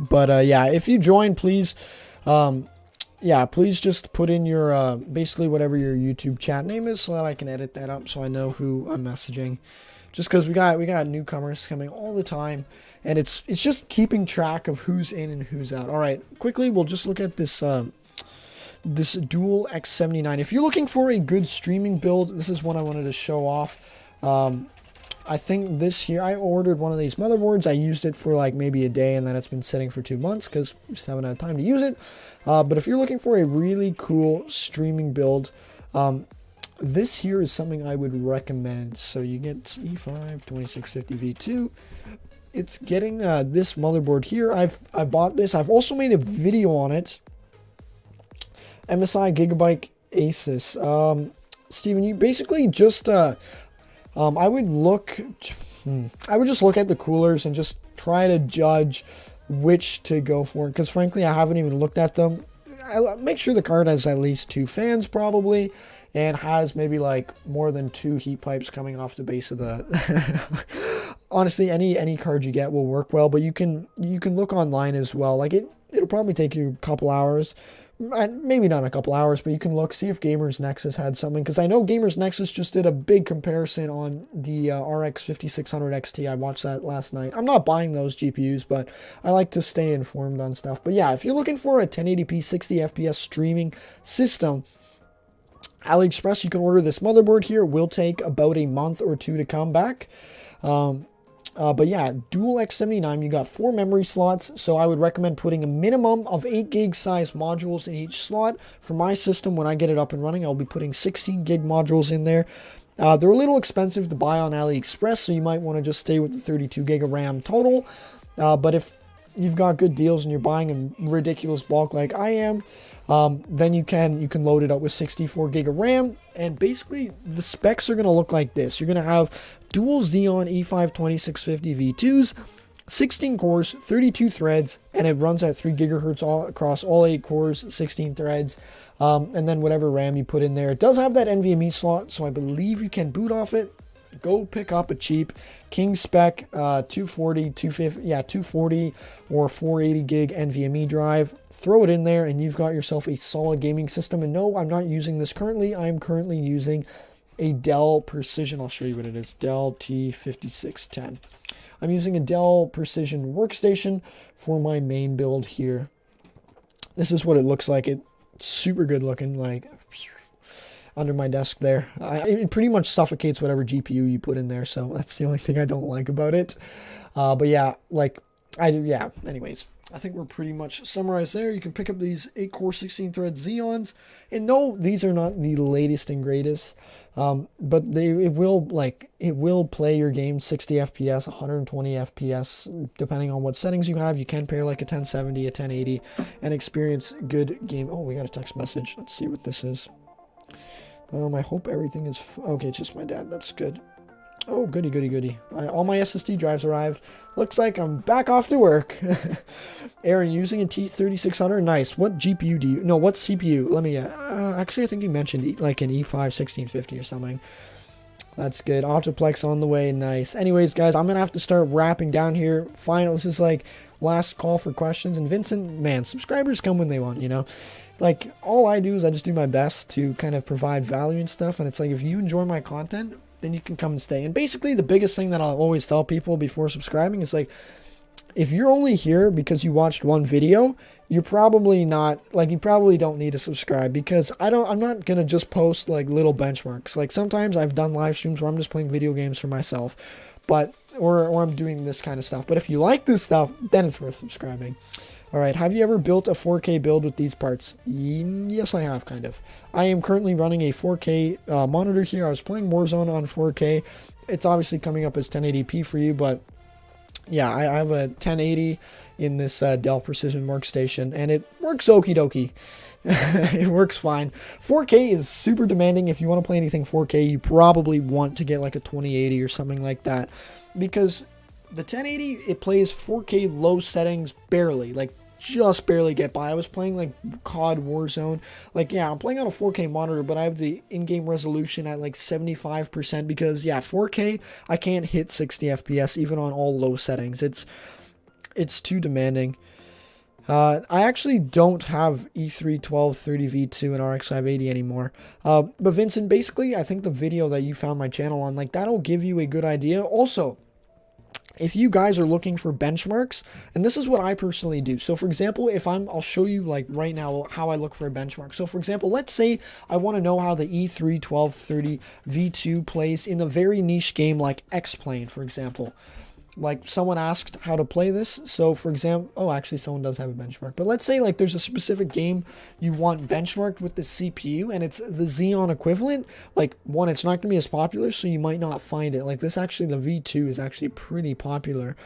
But yeah, if you join, please, yeah, please just put in your basically whatever your YouTube chat name is, so that I can edit that up, so I know who I'm messaging. Just because we got newcomers coming all the time, and it's just keeping track of who's in and who's out. All right, quickly we'll just look at this this Dual X79. If you're looking for a good streaming build, this is one I wanted to show off. I think this year I ordered one of these motherboards. I used it for like maybe a day, and then it's been sitting for 2 months because I just haven't had time to use it. But if you're looking for a really cool streaming build, this here is something I would recommend. So you get E5 2650 V2. It's getting this motherboard here. I bought this. I've also made a video on it. MSI Gigabyte Asus. Steven, you basically just I would just look at the coolers and just try to judge which to go for, because frankly I haven't even looked at them. I make sure the card has at least 2 fans probably, and has maybe like more than 2 heat pipes coming off the base of the honestly, any card you get will work well, but you can look online as well. Like it'll probably take you a couple hours, maybe not a couple hours, but you can look, see if Gamers Nexus had something, because I know Gamers Nexus just did a big comparison on the RX 5600 XT. I watched that last night. I'm not buying those GPUs, but I like to stay informed on stuff. But yeah, if you're looking for a 1080p 60 FPS streaming system, Aliexpress, you can order this motherboard here. It will take about a month or 2 to come back. But yeah, Dual X79, you got 4 memory slots, so I would recommend putting a minimum of 8 gig size modules in each slot. For my system, when I get it up and running, I'll be putting 16 gig modules in there. They're a little expensive to buy on AliExpress, so you might want to just stay with the 32 gig of RAM total. But if you've got good deals and you're buying in ridiculous bulk like I am, then you can load it up with 64 gig of RAM, and basically the specs are going to look like this. You're going to have dual Xeon E5 2650 V2s, 16 cores, 32 threads, and it runs at 3 gigahertz across all 8 cores, 16 threads, and then whatever RAM you put in there. It does have that NVMe slot, so I believe you can boot off it. Go pick up a cheap King spec 240 or 480 gig NVMe drive, throw it in there, and you've got yourself a solid gaming system. And no, I'm not using this currently. I'm currently using a Dell Precision. I'll show you what it is. Dell T5610. I'm using a Dell Precision workstation for my main build here. This is what it looks like. It's super good looking, like under my desk there. It pretty much suffocates whatever GPU you put in there, so that's the only thing I don't like about it. But yeah, anyways, I think we're pretty much summarized there. You can pick up these 8-core 16-thread Xeons, and no, these are not the latest and greatest, but it will play your game 60 FPS, 120 FPS, depending on what settings you have. You can pair like a 1070, a 1080, and experience good game. Oh, we got a text message. Let's see what this is. I hope everything is okay. It's just my dad. That's good. Oh, goody, goody, goody. All my SSD drives arrived. Looks like I'm back off to work. Aaron, using a T3600. Nice. What GPU do you... No, what CPU? Let me... actually, I think you mentioned like an E5 1650 or something. That's good. Optiplex on the way. Nice. Anyways, guys, I'm going to have to start wrapping down here. Final. This is like last call for questions. And Vincent, man, subscribers come when they want, you know? Like, all I do is I just do my best to kind of provide value and stuff. And it's like, if you enjoy my content, then you can come and stay. And basically the biggest thing that I'll always tell people before subscribing is like, if you're only here because you watched one video, you're probably not, like, you probably don't need to subscribe, because I'm not going to just post like little benchmarks. Like sometimes I've done live streams where I'm just playing video games for myself, but, or I'm doing this kind of stuff. But if you like this stuff, then it's worth subscribing. All right, have you ever built a 4K build with these parts? Yes, I have, kind of. I am currently running a 4K monitor here. I was playing Warzone on 4K. It's obviously coming up as 1080p for you, but yeah, I have a 1080 in this Dell Precision workstation, and it works okie dokie. It works fine. 4K is super demanding. If you want to play anything 4K, you probably want to get like a 2080 or something like that, because the 1080, it plays 4K low settings barely, like just barely get by. I was playing like COD Warzone. Like, yeah, I'm playing on a 4K monitor, but I have the in-game resolution at like 75% because, yeah, 4K, I can't hit 60 FPS even on all low settings. It's too demanding. I actually don't have E3 1230 V2 and RX 580 anymore. But Vincent, basically, I think the video that you found my channel on, like, that'll give you a good idea. Also, if you guys are looking for benchmarks, and this is what I personally do. So for example, I'll show you like right now how I look for a benchmark. So for example, let's say I want to know how the E3 1230 V2 plays in a very niche game like X-Plane, for example. Like someone asked how to play this. So for example, oh, actually someone does have a benchmark, but let's say like there's a specific game you want benchmarked with the CPU and it's the Xeon equivalent. Like, one, it's not going to be as popular, so you might not find it. Like this, actually the V2 is actually pretty popular.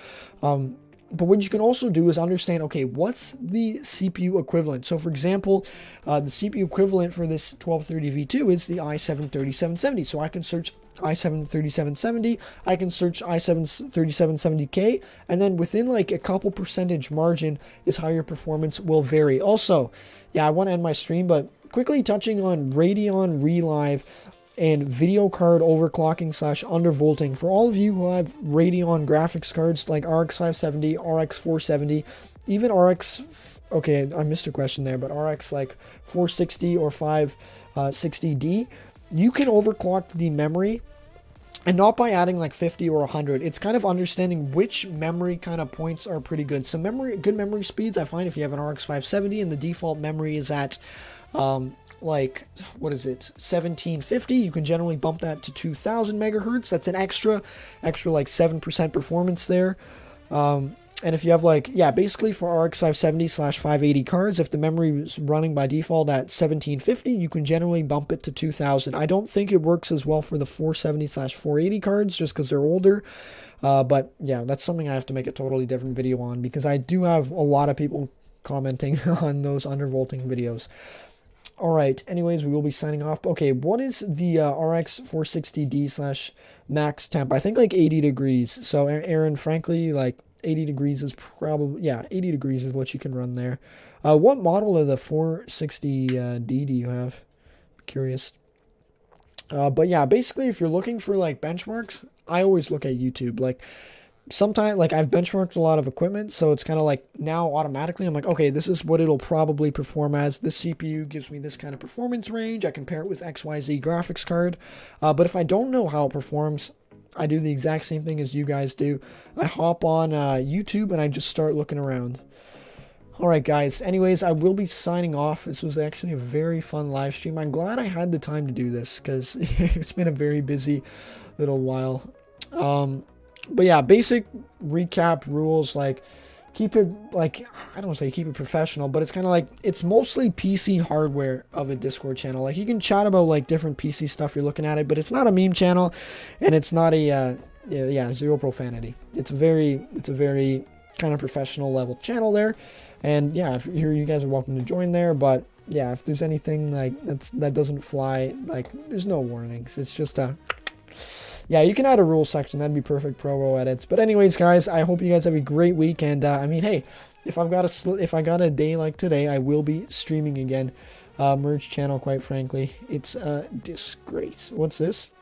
But what you can also do is understand, okay, what's the CPU equivalent? So for example, the CPU equivalent for this 1230 V2 is the i7-3770. So I can search i7-3770, I can search i7-3770K, and then within like a couple percentage margin is how your performance will vary. Also, yeah, I want to end my stream, but quickly touching on Radeon Relive and video card overclocking / undervolting. For all of you who have Radeon graphics cards like RX 570, RX 470, even RX, okay, I missed a question there, but RX like 460 or 560D, you can overclock the memory, and not by adding like 50 or 100. It's kind of understanding which memory kind of points are pretty good. So good memory speeds, I find if you have an RX 570 and the default memory is at like, what is it, 1750, you can generally bump that to 2000 megahertz. That's an extra like 7% performance there. And if you have like, yeah, basically for RX 570 / 580 cards, if the memory is running by default at 1750, you can generally bump it to 2000. I don't think it works as well for the 470 / 480 cards just because they're older. But yeah, that's something I have to make a totally different video on, because I do have a lot of people commenting on those undervolting videos. All right, anyways, we will be signing off. Okay, what is the RX 460D / max temp? I think like 80 degrees. So Aaron, frankly, like 80 degrees is probably, yeah, 80 degrees is what you can run there. What model of the 460D do you have? I'm curious. But yeah, basically, if you're looking for like benchmarks, I always look at YouTube. Like, sometimes, like, I've benchmarked a lot of equipment, so it's kind of like now automatically I'm like, okay, this is what it'll probably perform as. This CPU gives me this kind of performance range. I compare it with XYZ graphics card. But if I don't know how it performs, I do the exact same thing as you guys do. I hop on YouTube and I just start looking around. Alright guys, anyways, I will be signing off. This was actually a very fun live stream. I'm glad I had the time to do this because it's been a very busy little while. But yeah, basic recap rules, like, keep it, like, I don't say keep it professional, but it's kind of like, it's mostly PC hardware of a Discord channel. Like, you can chat about like different PC stuff you're looking at it, but it's not a meme channel, and it's not a zero profanity. It's a very kind of professional level channel there. And yeah, if you guys are welcome to join there. But yeah, if there's anything like that doesn't fly, like, there's no warnings. It's just a, yeah, you can add a rules section. That'd be perfect pro edits. But anyways, guys, I hope you guys have a great week. And I mean, hey, if I got a day like today, I will be streaming again. Merge channel, quite frankly, it's a disgrace. What's this?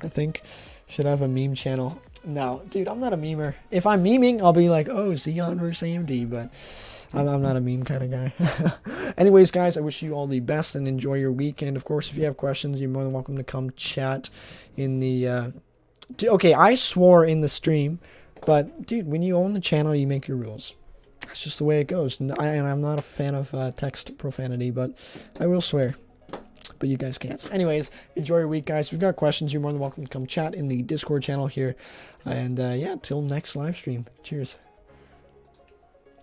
I think should have a meme channel. No, dude, I'm not a memer. If I'm meming, I'll be like, oh, Xeon versus AMD. But I'm not a meme kind of guy. Anyways, guys, I wish you all the best and enjoy your weekend. Of course, if you have questions, you're more than welcome to come chat in the... Okay, I swore in the stream, but, dude, when you own the channel, you make your rules. That's just the way it goes. And I'm not a fan of text profanity, but I will swear. But you guys can't. Anyways, enjoy your week, guys. If you've got questions, you're more than welcome to come chat in the Discord channel here. And, yeah, till next live stream. Cheers.